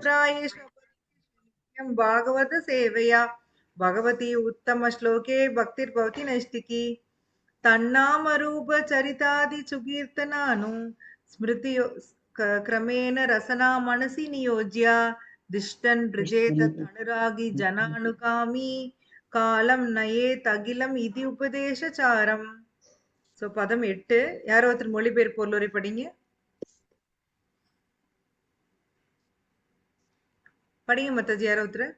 प्रायेषु भागवत सेवया भगवती उत्तम श्लोके भक्तिर्भवति नैष्टिकी तन्नामरूप चरितादि सुकीर्तनानु स्मृति क्रमेण रसना मनसि नियोज्य दिष्टन् बृजेत अनुरागी जनानुकामी कालं नयेत् अखिलम् इति उपदेशचारम्. சோ பதம் 8. யாரோ ஒருத்தர் மொழிபெயர்ப்பு பொருளுரை படிங்க. படிங்க மத்தாஜி, யாரோ ஒருத்தர்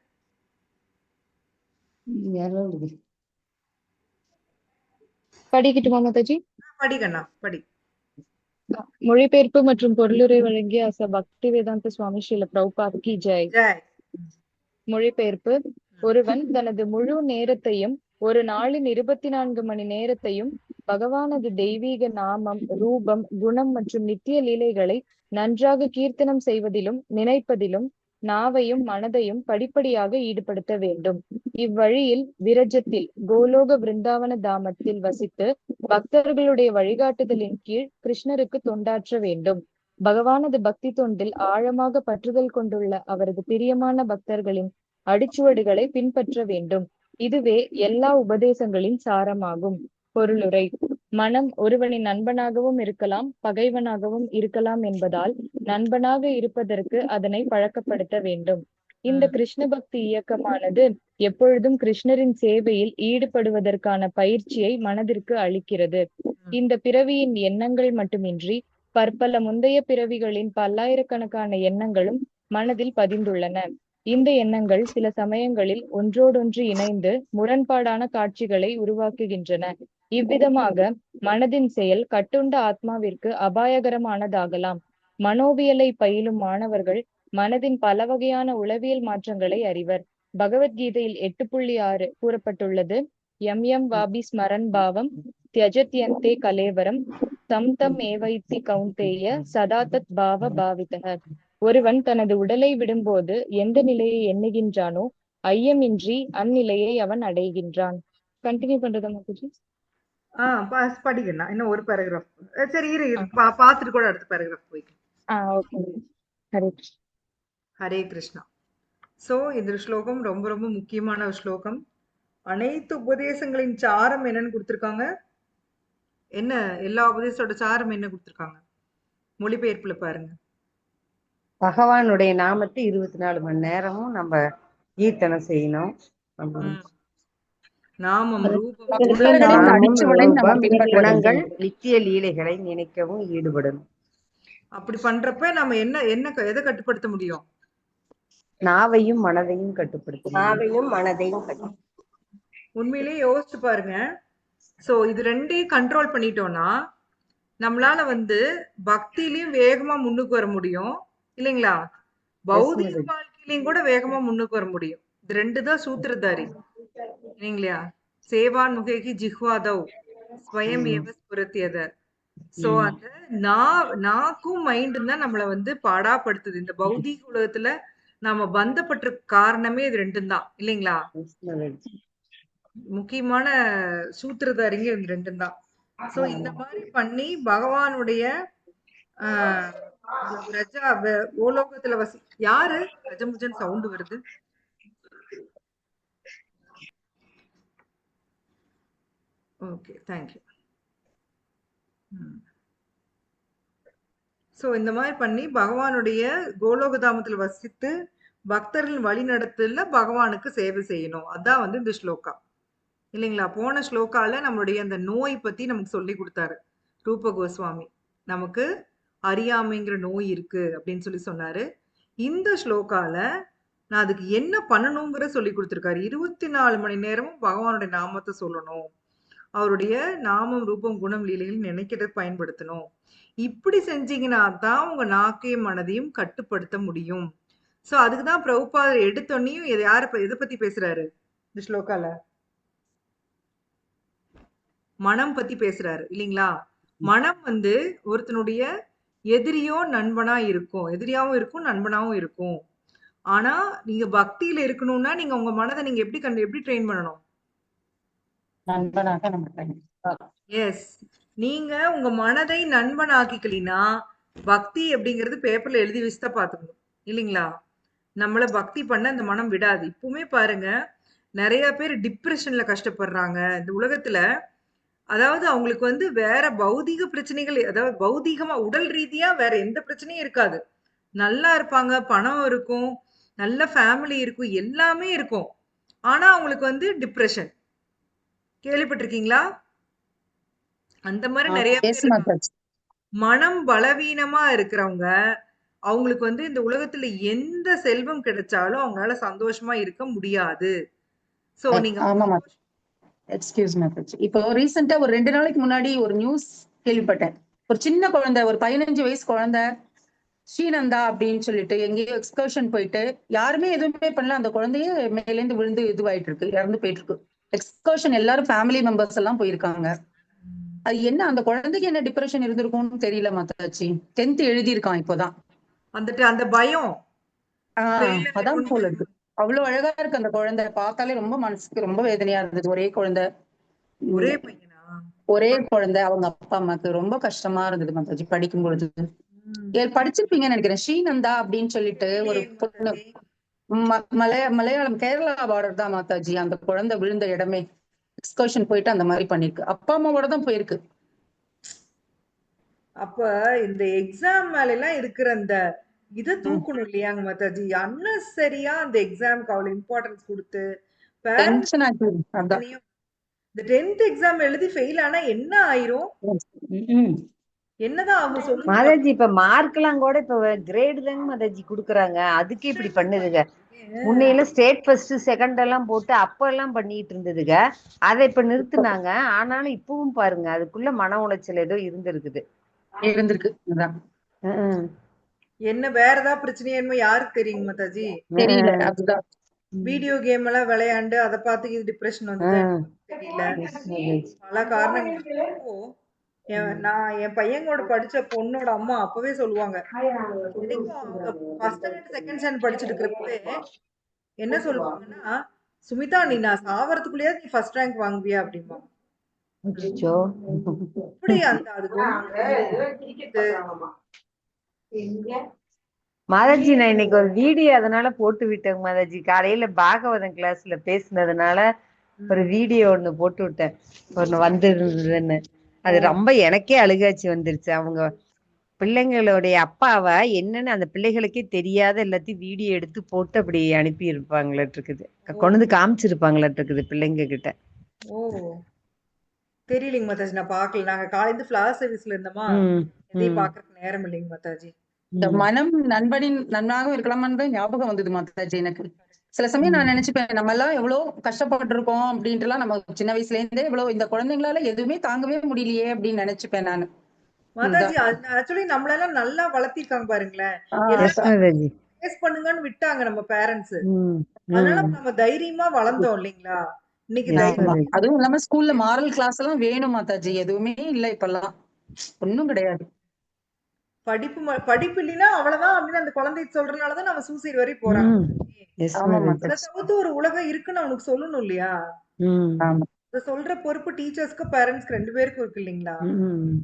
படிக்கட்டுமா மாதாஜி? படிக்கண்ணா படி. மொழிபெயர்ப்பு மற்றும் பொருளுரை வழங்கிய பக்தி வேதாந்த சுவாமி ஸ்ரீல பிரபுபாத் கி ஜெய். மொழிபெயர்ப்பு. ஒருவன் தனது முழு நேரத்தையும், ஒரு நாளின் 24 மணி நேரத்தையும் பகவானது தெய்வீக நாமம், ரூபம், குணம் மற்றும் நித்திய லீலைகளை நன்றாக கீர்த்தனம் செய்வதிலும் நினைப்பதிலும் நாவையும் மனதையும் படிப்படியாக ஈடுபடுத்த வேண்டும். இவ்வழியில் விரஜத்தில் கோலோக பிருந்தாவன தாமத்தில் வசித்து பக்தர்களுடைய வழிகாட்டுதலின் கீழ் கிருஷ்ணருக்கு தொண்டாற்ற வேண்டும். பகவானது பக்தி தொண்டில் ஆழமாக பற்றுதல் கொண்டுள்ள அவரது பிரியமான பக்தர்களின் அடிச்சுவடுகளை பின்பற்ற வேண்டும். இதுவே எல்லா உபதேசங்களின் சாரமாகும். பொருளுரை. மனம் ஒருவனின் நண்பனாகவும் இருக்கலாம், பகைவனாகவும் இருக்கலாம் என்பதால் நண்பனாக இருப்பதற்கு அதனை பழக்கப்படுத்த வேண்டும். இந்த கிருஷ்ண பக்தி இயக்கமானது எப்பொழுதும் கிருஷ்ணரின் சேவையில் ஈடுபடுவதற்கான பயிற்சியை மனதிற்கு அளிக்கிறது. இந்த பிறவியின் எண்ணங்கள் மட்டுமின்றி பற்பல முந்தைய பிறவிகளின் பல்லாயிரக்கணக்கான எண்ணங்களும் மனதில் பதிந்துள்ளன. இந்த எண்ணங்கள் சில சமயங்களில் ஒன்றோடொன்று இணைந்து முரண்பாடான காட்சிகளை உருவாக்குகின்றன. இவ்விதமாக மனதின் செயல் கட்டுண்ட ஆத்மாவிற்கு அபாயகரமானதாகலாம். மனோவியலை பயிலும் மாணவர்கள் மனதின் பல வகையான உளவியல் மாற்றங்களை அறிவர். பகவத்கீதையில் 8.6 கூறப்பட்டுள்ளது. எம் வாபி ஸ்மரன் பாவம் தியஜத்யந்தே கலேவரம் தம் தம் ஏவைத்தி கௌந்தேய சதா தத் பாவ பாவிதக. ஒருவன் தனது உடலை விடும்போது எந்த நிலையை எண்ணுகின்றானோ ஐயமின்றி அந்நிலையை அவன் அடைகின்றான். கண்டினியூ பண்றதா மாதாஜி? படிக்கணும். இன்னும் ஒரு பேராகிராஃப். சரி இரு, பார்த்துட்டு கூட அடுத்த பேராகிராஃப் போய்க்கலாம். ஓகே. ஹரே கிருஷ்ணா. ஹரே கிருஷ்ணா. சோ இந்த ஸ்லோகம் ரொம்ப ரொம்ப முக்கியமான ஒரு ஸ்லோகம். அனைத்து உபதேசங்களின் சாரம் என்னன்னு கொடுத்திருக்காங்க. என்ன எல்லா உபதேசத்தோட சாரம் என்ன கொடுத்திருக்காங்க மொழிபெயர்ப்புல பாருங்க. பகவானுடைய நாமத்தை 24 மணி நேரமும் நம்ம கீர்த்தனம் செய்யணும். நாமம், ரூபம், குணங்கள், நித்திய லீலைகளை நினைக்கவும் ஈடுபடணும். அப்படி பண்றப்ப நம்ம என்ன எதை கட்டுப்படுத்த முடியும்? நாவையும் மனதையும் கட்டுப்படுத்த. உண்மையிலேயே யோசிச்சு பாருங்க. சோ இது ரெண்டையும் கண்ட்ரோல் பண்ணிட்டோம்னா நம்மளால பக்தியிலயும் வேகமா முன்னுக்கு வர முடியும் இல்லைங்களா? பௌதிக வாழ்க்கையிலையும் கூட வேகமா முன்னுக்கு வர முடியும். இது ரெண்டு தான் சூத்திரதாரி இல்லைங்களா? சேவான் முகேகி ஜிஹ்வாதவ் ஸ்வயம் ஏவ ஸ்புரத்தியத. சோ அந்த நாக்கும் மைண்டும் தான் நம்மள பாடாப்படுத்துது. இந்த பௌதிக உலகத்துல நாம பந்தப்பட்ட காரணமே இது ரெண்டும் தான் இல்லைங்களா? முக்கியமான சூத்திரதாரிங்க இது ரெண்டும் தான். சோ இந்த மாதிரி பண்ணி பகவானுடைய கோலோகத்துல யாரு கஜமுஜன் சவுண்ட் வருது? Okay, thank you. சோ இந்த மாதிரி பண்ணி பகவானுடைய கோலோகதாமத்துல வசித்து பக்தர்கள் வழி நடத்தல பகவானுக்கு சேவை செய்யணும். அதான் இந்த ஸ்லோகா இல்லைங்களா? போன ஸ்லோகால நம்மளுடைய அந்த நோய் பத்தி நமக்கு சொல்லி கொடுத்தாரு ரூப கோஸ்வாமி. நமக்கு அறியாமைங்கிற நோய் இருக்கு அப்படின்னு சொல்லி சொன்னாரு. இந்த ஸ்லோகால நான் அதுக்கு என்ன பண்ணணுங்கிற சொல்லி கொடுத்திருக்காரு. 24 மணி நேரமும் பகவானுடைய நாமத்தை சொல்லணும், அவருடைய நாமம், ரூபம், குணம், லீலைகள் நினைக்கிறத பயன்படுத்தணும். இப்படி செஞ்சீங்கன்னா தான் உங்க நாக்கையும் மனதையும் கட்டுப்படுத்த முடியும். சோ அதுக்குதான் பிரபுபாதர் எடுத்தோன்னையும் எதை பத்தி பேசுறாரு இந்த ஸ்லோகால? மனம் பத்தி பேசுறாரு இல்லைங்களா? மனம் ஒருத்தனுடைய எதிரியோ நண்பனா இருக்கும், எதிரியாவும் இருக்கும், நண்பனாவும் இருக்கும். ஆனா நீங்க பக்தியில இருக்கணும்னா நீங்க உங்க மனதை நீங்க எப்படி ட்ரெயின் பண்ணணும்? எஸ், நீங்க உங்க மனதை நண்பன் ஆக்கிக்கலினா பக்தி அப்படிங்கிறது பேப்பர்ல எழுதி வச்சுதான் பாத்துக்கணும் இல்லைங்களா? நம்மள பக்தி பண்ண அந்த மனம் விடாது. இப்பவுமே பாருங்க, நெறைய பேர் டிப்ரஷன்ல கஷ்டப்படுறாங்க. இந்த உலகத்துல அதாவது அவங்களுக்கு வந்து வேற பௌதீக பிரச்சனைகள், அதாவது பௌதீகமா உடல் ரீதியா வேற எந்த பிரச்சனையும் இருக்காது. நல்லா இருப்பாங்க, பணம் இருக்கும், நல்ல ஃபேமிலி இருக்கும், எல்லாமே இருக்கும். ஆனா அவங்களுக்கு வந்து டிப்ரஷன். கேள்விப்பட்டிருக்கீங்களா? அந்த மாரி நெறைய எஸ் பேர் இருக்காங்க. மாதாஜி. மனம் பலவீனமா இருக்கிறவங்க, அவங்களுக்கு வந்து இந்த உலகத்துல எந்த செல்வம் கிடைச்சாலும் அவங்களால சந்தோஷமா இருக்க முடியாது. சோ நீங்க ஆமா மாதாஜி. எக்ஸ்கியூஸ் மாதாஜி. இப்போ ரீசெண்டா ஒரு 2 நாளைக்கு முன்னாடி ஒரு நியூஸ் கேள்விப்பட்டேன். ஒரு சின்ன குழந்தை, ஒரு 15 வயசு குழந்தை, ஸ்ரீநந்தா அப்படின்னு சொல்லிட்டு எங்கேயோ எக்ஸ்கர்ஷன் போயிட்டு யாருமே எதுவுமே பண்ணல. அந்த குழந்தைய மேலேந்து விழுந்து இதுவாயிட்டு இருக்கு, இறந்து போயிட்டு இருக்கு. எக்ஸ்கர்ஷன் எல்லாரும் ஃபேமிலி மெம்பர்ஸ் எல்லாம் போயிருக்காங்க. அது என்ன, அந்த குழந்தைக்கு என்ன டிப்ரெஷன் இருந்திருக்கும்னு தெரியல மாதாஜி. 10th எழுதியிருக்கான் இப்போதான். வந்துட்டு அந்த பயம் வெளில அதான் கொண்டு போல இருக்கு. அவ்வளவு அழகா இருக்கு அந்த குழந்தை, பார்த்தாலே ரொம்ப மனசுக்கு ரொம்ப வேதனையா இருந்தது. ஒரே குழந்தை. ஒரே உம், பையனா? ஒரே குழந்தை. அவங்க அப்பா அம்மாக்கு ரொம்ப கஷ்டமா இருந்தது மாதாஜி படிக்கும் பொழுது. ம். படிச்சிருப்பீங்கன்னு நினைக்கிறேன். ஸ்ரீநந்தா அப்படின்னு சொல்லிட்டு ஒரு தெரியலையே பொண்ணு. மாதாஜி. மலையாளம் கேரளா பார்டர் தான் மாதாஜி. அந்த குழந்தை விழுந்த இடமே எக்ஸ்கர்ஷன் போயிட்டு அந்த மாதிரி பண்ணிருக்கு. அப்பா அம்மாவோட தான் போயிருக்கு. அப்ப இந்த எக்ஸாம் மேல எல்லாம் இருக்கிற அந்த இத ம். தூக்கணும் இல்லையாங்க மாதாஜி? அன்னெசரியா அந்த எக்ஸாம்க்கு அவ்வளவு இம்பார்ட்டன்ஸ் கொடுத்து பேரண்ட்ஸ் டென்ஷன் ஆச்சு. அதான். இந்த 10th எக்ஸாம் எழுதி ஃபெயில் ஆனா என்ன ஆயிரும்? ம். என்னதான் ஆகும் சொல்லுங்க மாதாஜி பாப்போம். இப்ப மார்க் எல்லாம் கூட இப்ப கிரேடு தாங்க மாதாஜி குடுக்குறாங்க. அதுக்கு இப்படி பண்ணுதுங்க. முன்னையில ஸ்டேட் ஃபர்ஸ்ட் செகண்ட் எல்லாம் போட்டு அப்ப எல்லாம் பண்ணிட்டு இருந்ததுங்க. அதை இப்ப நிறுத்துனாங்க. ஆனாலும் இப்பவும் பாருங்க அதுக்குள்ள மன உளைச்சல் ஏதோ இருந்திருக்குது. இருந்திருக்கு. அதான் ம். என்ன வேற ஏதாவது பிரச்சனையா என்னமோ யாருக்கு தெரியுங்க மாதாஜி? தெரியல. அதுதான். வீடியோ கேம் எல்லாம் விளையாண்டு அதை பார்த்து இது டிப்ரெஷன் வந்ததா ம். தெரியல. Yes, மாதாஜி. பல காரணங்கள் இருக்கு. அப்போ நான் என் பையனோட படிச்ச பொண்ணோட அம்மா அப்பவே சொல்லுவாங்க, இத்தனைக்கும் அவங்க ஃபர்ஸ்ட் ஸ்டாண்டர்ட் செகண்ட் ஸ்டாண்டர்ட் படிச்சுட்டு இருக்கிறப்பவே என்ன சொல்லுவாங்கன்னா, சுமிதா நீ நான் சாவறதுக்குள்ளேயே நீ ஃபர்ஸ்ட் ரேங்க் வாங்குவியா அப்படிம்பாங்க. அச்சச்சோ. அப்படி அந்த அதுக்கு வந்து மாதாஜி நான் இன்னைக்கு ஒரு வீடியோ அதனால போட்டு விட்டேங்க மாதாஜி. காலையில பாகவதம் கிளாஸ்ல பேசுனதுனால ஒரு வீடியோ ஒண்ணு போட்டு விட்டேன். ஒண்ணு வந்திருந்ததுன்னு. அது ரொம்ப எனக்கே அழுகாச்சி வந்துருச்சு. அவங்க பிள்ளைங்களுடைய அப்பாவை என்னன்னு அந்த பிள்ளைகளுக்கே தெரியாத எல்லாத்தையும் வீடியோ எடுத்து போட்டு அப்படி அனுப்பி இருப்பாங்களாட்டு இருக்குது. கொண்டு வந்து காமிச்சிருப்பாங்களாட்டு இருக்குது பிள்ளைங்க கிட்ட. ஓ தெரியலைங்க மாதாஜி, நான் பார்க்கல. நாங்க காலையில ஃபிளாஷ் சர்வீஸ்ல இருந்தோமா, ம், எதையும் ம், பார்க்கறதுக்கு நேரம் இல்லைங்க மாதாஜி. இந்த ம், மனம் நண்பனின் நன்றாக இருக்கலாமான்னு தான் ஞாபகம் வந்தது மாதாஜி எனக்கு. சில சமயம் நான் நினைச்சுப்பேன், நம்ம எல்லாம் எவ்வளவு கஷ்டப்பட்டு இருக்கோம் அப்படின்ட்டு எல்லாம், நம்ம சின்ன வயசுல இருந்தே எவ்வளவு இந்த குழந்தைங்களால எதுவுமே தாங்கவே முடியலையே அப்படின்னு நினைச்சுப்பேன் நானு. மாதாஜி ஆக்சுவலி நம்மளெல்லாம் நல்லா வளர்த்திருக்காங்க பாருங்களேன். எஸ் எல்லாரும் மாதாஜி. ஃபேஸ் பண்ணுங்கன்னு விட்டாங்க நம்ம பேரண்ட்ஸ். ம், அதனால ம், நம்ம தைரியமா வளர்ந்தோம் இல்லைங்களா? இன்னைக்கு எஸ் ஆமா. மாதாஜி. அதுவும் இல்லாம ஸ்கூல்ல மாரல் கிளாஸ் எல்லாம் வேணும் மாதாஜி. எதுவுமே இல்ல இப்பெல்லாம். ஒண்ணும் கிடையாது. படிப்பு இல்லைன்னா அவ்வளவுதான் அப்படின்னு அந்த குழந்தை சொல்றதுனாலதான் நம்ம சூசைட் வரையும் போறாங்க. ம், எஸ் ஆமா மாதாஜி. அதை மாதாஜி. தவிர்த்து ஒரு உலகம் இருக்குன்னு அவனுக்கு சொல்லணும் இல்லையா? ம், ஆமா. அதை சொல்ற பொறுப்பு டீச்சர்ஸ்க்கு பேரண்ட்ஸ்க்கு 2 பேருக்கும் இருக்கு இல்லைங்களா? ம்.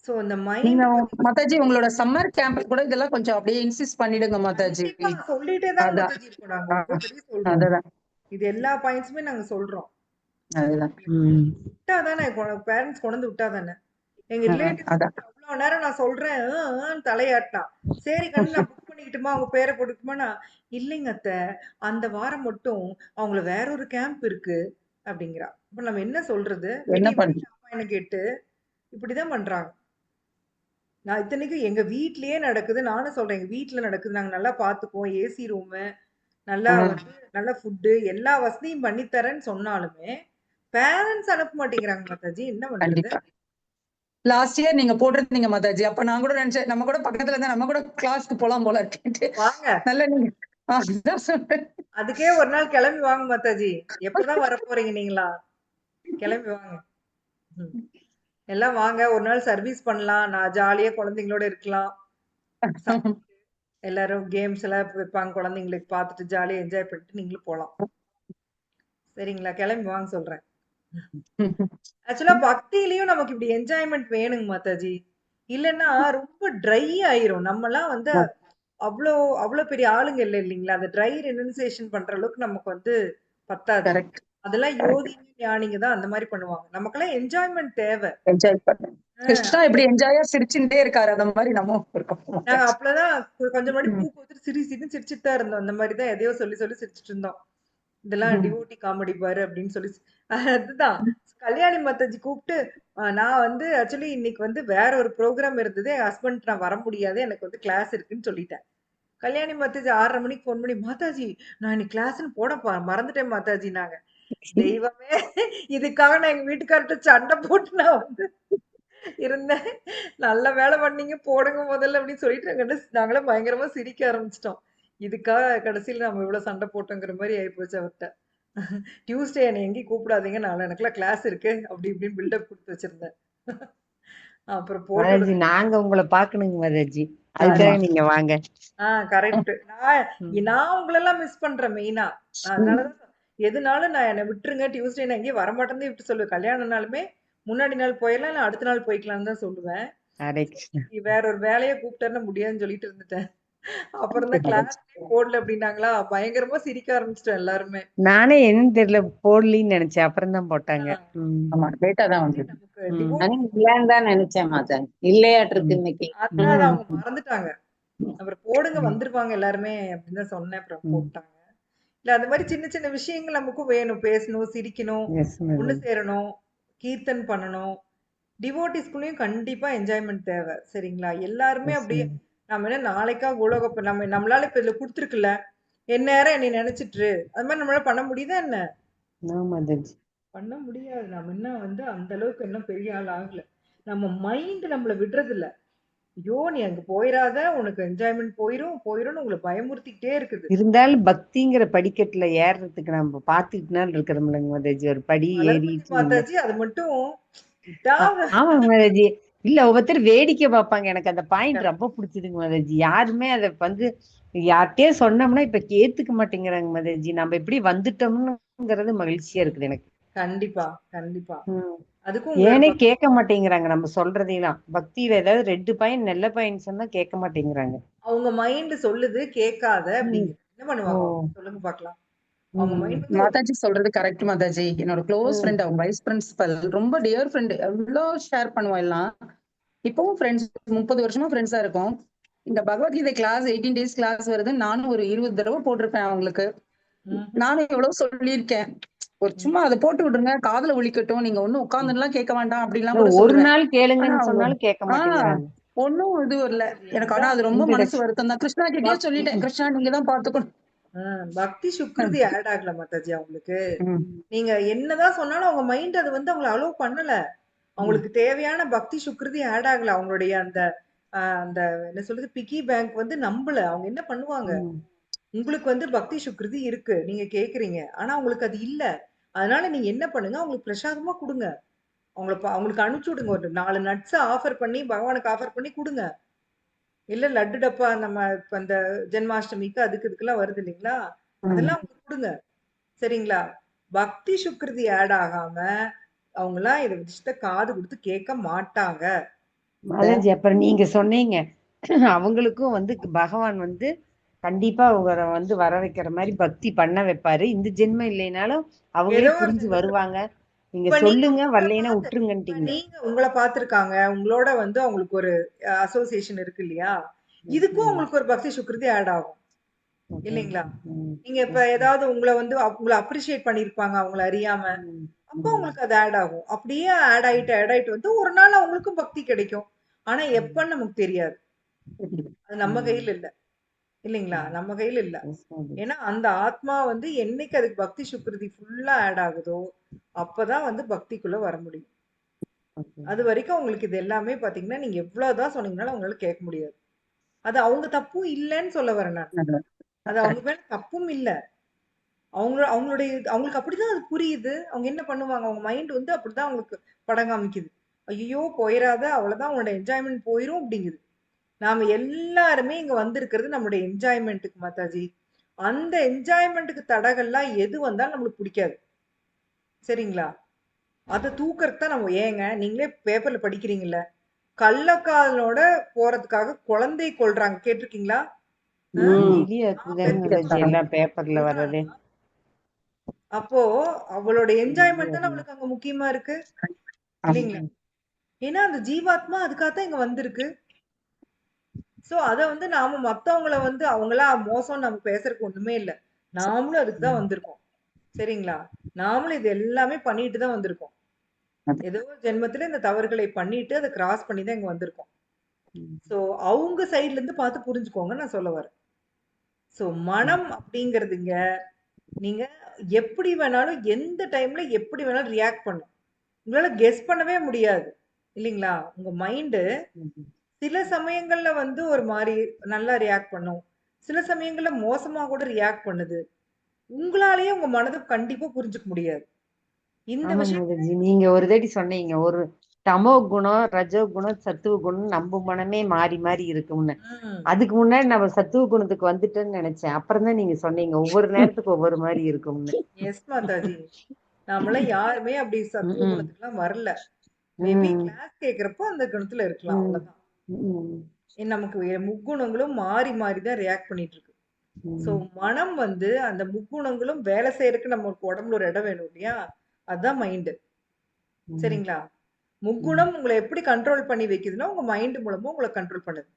சோ இந்த நீங்க மைண்ட் மாதாஜி உங்களோட சம்மர் கேம்ப் கூட இதெல்லாம் கொஞ்சம் அப்படியே இன்சிஸ்ட் பண்ணிடுங்க மாதாஜி. கண்டிப்பா சொல்லிட்டே தாங்க அதான். மாதாஜி இருக்கோம். நாங்க ஒவ்வொரு தடவையும் சொல்றோம். அதுதான். இது எல்லா பாயிண்ட்ஸுமே நாங்க சொல்றோம். அதுதான். ம். விட்டாதானே பேரண்ட்ஸ் கொண்டு வந்து விட்டாதானே. எங்க ரிலேட்டிவ்ஸ் அதான். அவ்வளவு நேரம் நான் சொல்றேன் தலையாட்டினான். சரி கண்ணு நான் புக் பண்ணிக்கிட்டுமா அவங்க பேரை போட்டுக்குமானா, இல்லைங்க அத்தை, அந்த வாரம் மட்டும் அவங்கள வேற ஒரு கேம்ப் இருக்கு அப்படிங்கிறா. இப்ப நம்ம என்ன சொல்றது? என்ன விடிய பண்றது? விடிய அம்மா கேட்டு இப்படிதான் பண்றாங்க. நான் இத்தனைக்கும் எங்க வீட்லயே நடக்குது. நானும் சொல்றேன் எங்க வீட்ல நடக்குது. நாங்க நல்லா பாத்துக்குவோம். ஏசி ரூமு, நல்லா வந்து நல்ல ஃபுட்டு எல்லா வசதியும் பண்ணி தரேன்னு சொன்னாலுமே பேரண்ட்ஸ் அனுப்ப மாட்டேங்கிறாங்க மாதாஜி. என்ன பண்றது? கண்டிப்பா. லாஸ்ட் இயர் நீங்க போட்டிருந்தீங்க மாதாஜி. அப்ப நான் கூட நினைச்சேன், நம்ம கூட பக்கத்துல இருந்தா நம்ம கூட கிளாஸ்க்கு போலாம் போல இருக்குன்ட்டு. வாங்க. நல்ல நீங்க அதான் சொல்றேன். அதுக்கே ஒரு நாள் கிளம்பி வாங்க மாதாஜி. எப்பதான் வர போறீங்க நீங்களா? கிளம்பி வாங்க. ம். எல்லாம் வாங்க. ஒரு நாள் சர்வீஸ் பண்ணலாம். நான் ஜாலியா குழந்தைங்களோட இருக்கலாம். எல்லாரும் கேம்ஸ் எல்லாம் வைப்பாங்க. குழந்தைங்களுக்கு பார்த்துட்டு ஜாலியா என்ஜாய் பண்ணிட்டு நீங்களும் போலாம். சரிங்களா? கிளம்பி வாங்க சொல்றேன். ஆக்சுவலா பக்தியிலயும் நமக்கு இப்படி என்ஜாய்மெண்ட் வேணுங்க மாதாஜி. இல்லன்னா ரொம்ப ட்ரை ஆயிரும். நம்மலாம் வந்து அவ்வளோ அவ்வளோ பெரிய ஆளுங்க இல்ல இல்லைங்களா? அந்த ட்ரை ரெனன்சியேஷன் பண்ற அளவுக்கு நமக்கு வந்து பத்தாது. கரெக்ட். அதெல்லாம் யோகிங்க, ஞானிங்க தான் அந்த மாரி பண்ணுவாங்க. நமக்கெல்லாம் என்ஜாய்மென்ட் தேவை. என்ஜாய் பண்ணேன். கிருஷ்ணா அப்ப இப்படி என்ஜாயா சிரிச்சுட்டே இருக்காரு. அந்த மாதிரி நம்ம இருக்கோம். நாங்க அப்பதான் கொஞ்சம் முன்னாடி ம். பூ பூத்துட்டு சிரிச்சிட்டு சிரிச்சுட்டு தான் இருந்தோம். அந்த மாதிரி தான் எதையோ சொல்லி சொல்லி சிரிச்சுட்டு இருந்தோம். இதெல்லாம் ம். டிவோட்டி காமெடி பாரு அப்படின்னு சொல்லி அதுதான் கல்யாணி மாதாஜி கூப்பிட்டு நான் வந்து ஆக்சுவலி இன்னைக்கு வந்து வேற ஒரு ப்ரோக்ராம் இருந்தது. என் ஹஸ்பண்ட் நான் வர முடியாது. எனக்கு வந்து கிளாஸ் இருக்குன்னு சொல்லிட்டேன். கல்யாணி மாதாஜி 6:30 மணிக்கு ஃபோன் பண்ணி மாதாஜி நான் இன்னைக்கு கிளாஸ்ன்னு போட மறந்துட்டேன் மாதாஜி நாங்க. தெய்வமே இதுக்காக நான் எங்க வீட்டுக்கார்ட்ட சண்டை போட்டு நான் வந்து இருந்தேன். நல்ல வேலை பண்ணீங்க போடுங்க முதல்ல அப்படின்னு சொல்லிட்டு நாங்களாம் பயங்கரமா சிரிக்க ஆரம்பிச்சிட்டோம். இதுக்காக கடைசியில நம்ம இவ்வளவு சண்டை போட்டோங்கிற மாதிரி ஆயிப்போச்சு அவர்ட்ட. டியூஸ்டே என்னை எங்கேயும் கூப்பிடாதீங்க நாளை எனக்குலாம் கிளாஸ் இருக்கு அப்படி இப்படின்னு பில்டப் கொடுத்து வச்சிருந்தேன். அப்புறம் போட்டு மாதாஜி விடுங்க. நாங்க உங்களை பாக்கணுங்க மாதாஜி, ஆமா. அதுக்காக நீங்க வாங்க. கரெக்ட். நான் ம். நான் உங்களெல்லாம் மிஸ் பண்றேன் மெயினா. அதனாலதான் எதுனாலும் நான் என்னை விட்டுருங்க டியூஸ்டே நான் எங்கேயும் வரமாட்டேன்னு விட்டு சொல்லுவேன். கல்யாண நாளுமே முன்னாடி நாள் போயிடலாம் இல்ல அடுத்த நாள் போய்க்கலாம்னு தான் சொல்லுவேன். ஹரே கிருஷ்ணா. வேற ஒரு வேலையை கூப்பிட்டேன்னா முடியாதுன்னு சொல்லிட்டு இருந்துட்டேன். அப்புறம் தான் கிளாஸ்லயே போடல அப்படின்னாங்களா பயங்கரமா சிரிக்க ஆரம்பிச்சிட்டோம் எல்லாருமே. நானே என்னன்னு தெரியல, போடலின்னு நினைச்சேன், அப்புறம் தான் போட்டாங்க. ம். ஆமா, லேட்டா தான் நமக்கு வந்தது. ம். டிவோட் நானும் இல்லன்னு தான் நினைச்சேன் மாதா. இல்லையாட்டு இருக்கு ம். இன்னைக்கு. அதான் ம். அவங்க மறந்துட்டாங்க. அப்புறம் போடுங்க ம். வந்துருவாங்க எல்லாருமே அப்படின்னு தான் சொன்னேன். அப்புறம் ம். போட்டாங்க. இல்ல அந்த மாதிரி சின்ன சின்ன விஷயங்கள் நமக்கும் வேணும். பேசணும், சிரிக்கணும், எஸ் ஒண்ணு மாதாஜி. சேரணும், கீர்த்தன் பண்ணணும். டிவோட்டிஸ்குள்ளயும் கண்டிப்பா என்ஜாய்மெண்ட் தேவை. சரிங்களா? எல்லாருமே எஸ் அப்படியே மாதாஜி. நம்ம என்ன நாளைக்கா கோலோகப்ப நம்மளால இப்ப இதுல கொடுத்துருக்குல்ல. எந்நேரம் என்னை நினைச்சிட்டு அது மாதிரி நம்மளால பண்ண முடியுதா என்ன? நோ மாதாஜி. பண்ண முடியாது. நம்ம இன்னும் வந்து அந்த அளவுக்கு இன்னும் பெரிய ஆள் ஆகல. நம்ம மைண்ட் நம்மள விடுறது இல்ல. ஐயோ நீ அங்க போயிராத உனக்கு என்ஜாய்மெண்ட் போயிரும்னு உங்களை பயமுறுத்திக்கிட்டே இருக்குது. இருந்தாலும் பக்திங்கிற படிக்கட்டுல ஏறுறதுக்கு நம்ம பாத்துக்கிட்டு நாள் இருக்கிறோம்லங்க மாதாஜி, ஒரு படி வளர்மதி ஏறிட்டு மாதாஜி அது மட்டும் இதாக ஆமா மாதாஜி. இல்ல, ஒவ்வொருத்தர் வேடிக்கை பார்ப்பாங்க. எனக்கு அந்த பாயிண்ட் ரொம்ப பிடிச்சதுங்க மாதாஜி. யாருமே அதை வந்து யார்கிட்டயே சொன்னோம்னா இப்ப ஏத்துக்க மாட்டேங்கிறாங்க மாதாஜி. நம்ம எப்படி வந்துட்டோம்னுங்கிறது மகிழ்ச்சியா இருக்குது எனக்கு. கண்டிப்பா கண்டிப்பா. ம். அதுக்கும் உங்களோட ஏனே கேட்க மாட்டேங்கிறாங்க நம்ம சொல்றதையெல்லாம். பக்தியில ஏதாவது 2 பாயிண்ட் நல்ல பாயிண்ட் சொன்னா கேட்க மாட்டேங்கிறாங்க. அவங்க மைண்ட் சொல்லுது கேட்காத ம். அப்படிங்கிறது. என்ன ஓ. பண்ணுவாங்க அவங்க? சொல்லுங்க பார்க்கலாம். அவங்க ம். மைண்ட் வந்து மாதாஜி சொல்றது கரெக்ட் மாதாஜி. என்னோட க்ளோஸ் ம். ஃப்ரெண்ட், அவங்க வைஸ் பிரின்சிபல், ரொம்ப டியர் ஃப்ரெண்ட். எவ்வளோ ஷேர் பண்ணுவோம் எல்லாம். இப்பவும் ஃப்ரெண்ட்ஸ், 30 வருஷமா ஃப்ரெண்ட்ஸா இருக்கோம். இந்த பகவத்கீதை கிளாஸ் 18 டேஸ் கிளாஸ் வருது. நானும் ஒரு 20 தடவை போட்டிருப்பேன் அவங்களுக்கு. ம்ஹும். நானும் எவ்வளவு சொல்லியிருக்கேன். ஒரு சும்மா அதை போட்டு விடுங்க, காதுல ஒலிக்கட்டும், நீங்க ஒண்ணும் உட்கார்ந்துலாம் கேட்க வேண்டாம் அப்படிலாம் இல்ல, கூட ஒரு சொல்லுவேன். நாள் ஆனா கேளுங்கன்னு அவங்க சொன்னாலும் கேட்க ஆஹ் மாட்டேங்கிறாங்க. ஒன்னும் இது இல்ல. மாதாஜி, எனக்கு ஆனா அதான் அது ரொம்ப மனசு இன்ட்ரடக்ஷன். வருத்தம் தான். கிருஷ்ணா கிட்டயே சொல்லிட்டேன், கிருஷ்ணா நீங்க தான் பாத்துக்கணும். பக்தி சுக்ருதி ஆட் ஆகல மாதாஜி அவங்களுக்கு. ம். நீங்க என்னதான் சொன்னாலும் அவங்க மைண்ட் அது வந்து அவங்களை அலோவ் பண்ணல. ம். அவங்களுக்கு தேவையான பக்தி சுக்ருதி ஆட் ஆகல. அவங்களுடைய அந்த அந்த என்ன சொல்றது பிக்கி பேங்க் வந்து நம்பல. அவங்க என்ன பண்ணுவாங்க? ம். உங்களுக்கு வந்து பக்தி சுக்ருதி இருக்கு. நீங்க கேக்குறீங்க. ஆனா உங்களுக்கு அது இல்ல. அதனால நீங்க என்ன பண்ணுங்க? அவங்களுக்கு பிரசாதமா குடுங்க. அவங்களுக்கு அனுப்பிச்சு விடுங்க. ஒரு 4 நட்ஸ் ஆஃபர் பண்ணி பகவானுக்கு ஆஃபர் பண்ணி குடுங்க. இல்ல லட்டு டப்பா நம்ம இப்ப இந்த ஜென்மாஷ்டமிக்கு அதுக்கு இதுக்கெல்லாம் வருது இல்லைங்களா? ம். அதெல்லாம் அவங்களுக்கு குடுங்க. சரிங்களா? பக்தி சுக்ருதி ஆட் ஆகாம அவங்கலாம் இத விஷயத்த காது கொடுத்து கேட்க மாட்டாங்க. மாதாஜி, அப்புறம் நீங்க சொன்னீங்க அவங்களுக்கும் வந்து பகவான் வந்து கண்டிப்பா அவரை வந்து வர வைக்கிற மாதிரி பக்தி பண்ண வைப்பாரு. இந்த ஜென்மம் இல்லைனாலும் அவங்களே ஏதோ ஒரு புரிஞ்சு ஜென்மத்துல வருவாங்க. நீங்க இப்ப நீங்க சொல்லுங்க, உங்கள வரலைன்னா இப்ப விட்டுருங்கன்ட்டீங்க. நீங்க உங்கள பார்த்திருக்காங்க. உங்களோட வந்து அவங்களுக்கு ஒரு அசோசியேஷன் இருக்கு இல்லையா? இதுக்கும் உங்களுக்கு ஒரு பக்தி சுக்ருதி ஆட் ஆகும். இல்லைங்களா? நீங்க இப்ப ஏதாவது உங்கள வந்து உங்கள அப்ரிஷியேட் பண்ணிருப்பாங்க அவங்கள அறியாம. அப்ப உங்களுக்கு அது ஆட் ஆகும். அப்படியே ஆட் ஆயிட்டு வந்து ஒரு நாள் அவங்களுக்கும் பக்தி கிடைக்கும். ஆனா எப்பன்னு நமக்கு தெரியாது. அது நம்ம கையில இல்ல. இல்லைங்களா? நம்ம கையில இல்ல. ஏன்னா அந்த ஆத்மா வந்து என்னைக்கு அதுக்கு பக்தி சுக்ருதி ஃபுல்லா ஆட் ஆகுதோ அப்பதான் வந்து பக்திக்குள்ள வர முடியும். அது வரைக்கும் உங்களுக்கு இது எல்லாமே பாத்தீங்கன்னா நீங்க எவ்வளவுதான் சொன்னீங்கன்னாலும் அவங்களால கேட்க முடியாது. அது அவங்க தப்பும் இல்லைன்னு சொல்ல வரேன் நான். அது அவங்க மேல தப்பும் இல்ல. அவங்களுக்கு அப்படிதான் அது புரியுது. அவங்க என்ன பண்ணுவாங்க? அவங்க மைண்ட் வந்து அப்படிதான் அவங்களுக்கு படம் காமிக்குது. ஐயோ போயிராத அவ்வளவுதான் உன்னோட என்ஜாய்மெண்ட் போயிரும் அப்படிங்குது. நாம எல்லாருமே இங்க வந்திருக்கிறது நம்மளுடைய என்ஜாய்மெண்ட்டுக்கு மாதாஜி. அந்த என்ஜாய்மெண்ட்டுக்கு தடங்கள்லாம் எது வந்தாலும் நம்மளுக்கு பிடிக்காது. சரிங்களா? அத தூக்கறதுக்கு தான் நம்ம ஏங்க நீங்களே பேப்பர்ல படிக்கிறீங்கல்ல. கள்ளக்காதலோட போறதுக்காக குழந்தை கொல்றாங்க கேட்டிருக்கீங்களா? டெய்லியும் இருக்குதானே மாதாஜி எல்லாம் பேப்பர்ல வர்றதே. அப்போ அவளோட என்ஜாய்மெண்ட் தானே அவளுக்கு அங்க முக்கியமா இருக்கு இல்லைங்களா? ஏன்னா அந்த ஜீவாத்மா அதுக்காகத்தான் இங்க வந்திருக்கு. சோ அத வந்து நாம மத்தவங்கள வந்து அவங்களா மோசம் நம்ம பேசுறதுக்கு ஒண்ணுமே இல்ல. நாமளும் அதுக்கு தான் வந்திருக்கோம். சரிங்களா? நாமளும் இது எல்லாமே பண்ணிட்டு தான் வந்திருக்கோம். ஏதோ ஒரு ஜென்மத்துல இந்த தவறுகளை பண்ணிட்டு அதை கிராஸ் பண்ணி தான் இங்க வந்திருக்கோம். சோ அவங்க சைடுல இருந்து பார்த்து புரிஞ்சுக்கோங்க நான் சொல்ல வரேன். சோ மனம் அப்படிங்கறதுங்க நீங்க எப்படி வேணாலும் எந்த டைம்ல எப்படி வேணாலும் ரியாக்ட் பண்ணும். உங்களால கெஸ் பண்ணவே முடியாது இல்லைங்களா? உங்க மைண்டு சில சமயங்கள்ல வந்து ஒரு மாதிரி நல்லா ரியாக்ட் பண்ணும், சில சமயங்கள்ல மோசமா கூட ரியாக்ட் பண்ணுது. உங்களாலேயே உங்க மனதை கண்டிப்பா புரிஞ்சுக்க முடியாது இந்த ஆமா விஷயம். மாதாஜி, நீங்க ஒரு தடி சொன்னீங்க, ஒரு தமோ குணம், ரஜோ குணம், சத்துவ குணம் நம்ம மனமே மாறி மாறி இருக்கும்னு. அதுக்கு முன்னாடி நம்ம சத்துவ குணத்துக்கு வந்துட்டேன்னு நினைச்சேன். அப்புறம் தான் நீங்க சொன்னீங்க ஒவ்வொரு நேரத்துக்கு ஒவ்வொரு மாதிரி இருக்கும்னு. எஸ் மாதாஜி, நாமள யாருமே அப்படி சத்துவ குணத்துக்குலாம் வரல. மேபி கிளாஸ் கேக்குறப்போ அந்த குணத்துல இருக்கலாம், அவ்வளவுதான். நமக்கு முக்குணங்களும் மாறி மாறி தான் ரியாக்ட் பண்ணிட்டு இருக்கு. சோ மனம் வந்து அந்த முக்குணங்களும் வேலை செய்யறதுக்கு நமக்கு உடம்புல ஒரு இடம் வேணும் இல்லையா? அதுதான் மைண்டு. சரிங்களா? முக்குணம் உங்களை எப்படி கண்ட்ரோல் பண்ணி வைக்குதுன்னா உங்க மைண்ட் மூலமா உங்களை கண்ட்ரோல் பண்ணுது.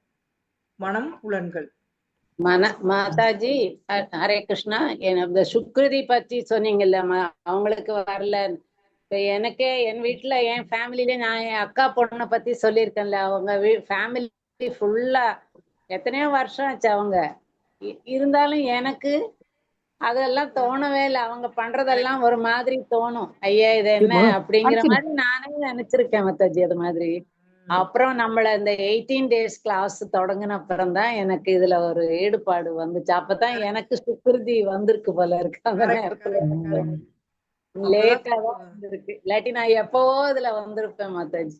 மனம், புலன்கள். மாதாஜி ஹரே கிருஷ்ணா. இந்த சுக்ருதி பத்தி சொன்னீங்கல்ல, அவங்களுக்கு வரல. இப்ப எனக்கே என் வீட்டுல என் ஃபேமிலில நான் என் அக்கா பொண்ணை பத்தி சொல்லியிருக்கேன்ல, அவங்க ஃபேமிலி ஃபுல்லா எத்தனையோ வருஷம் ஆச்சு அவங்க இருந்தாலும் எனக்கு அதெல்லாம் தோணவே இல்லை. அவங்க பண்றதெல்லாம் ஒரு மாதிரி தோணும். ஐயா இது என்ன அப்படிங்கிற மாதிரி நானே நினைச்சிருக்கேன் மாதாஜி அது மாதிரி. அப்புறம் நம்மள இந்த 18 days கிளாஸ் தொடங்கின அப்புறம்தான் எனக்கு இதுல ஒரு ஈடுபாடு வந்துச்சு. அப்பதான் எனக்கு சுக்கிருதி வந்திருக்கு போல இருக்கு. அந்த நேரத்துல லேட்டா தான் வந்திருக்கு. இல்லாட்டி நான் எப்பவோ இதுல வந்திருப்பேன் மாதாஜி.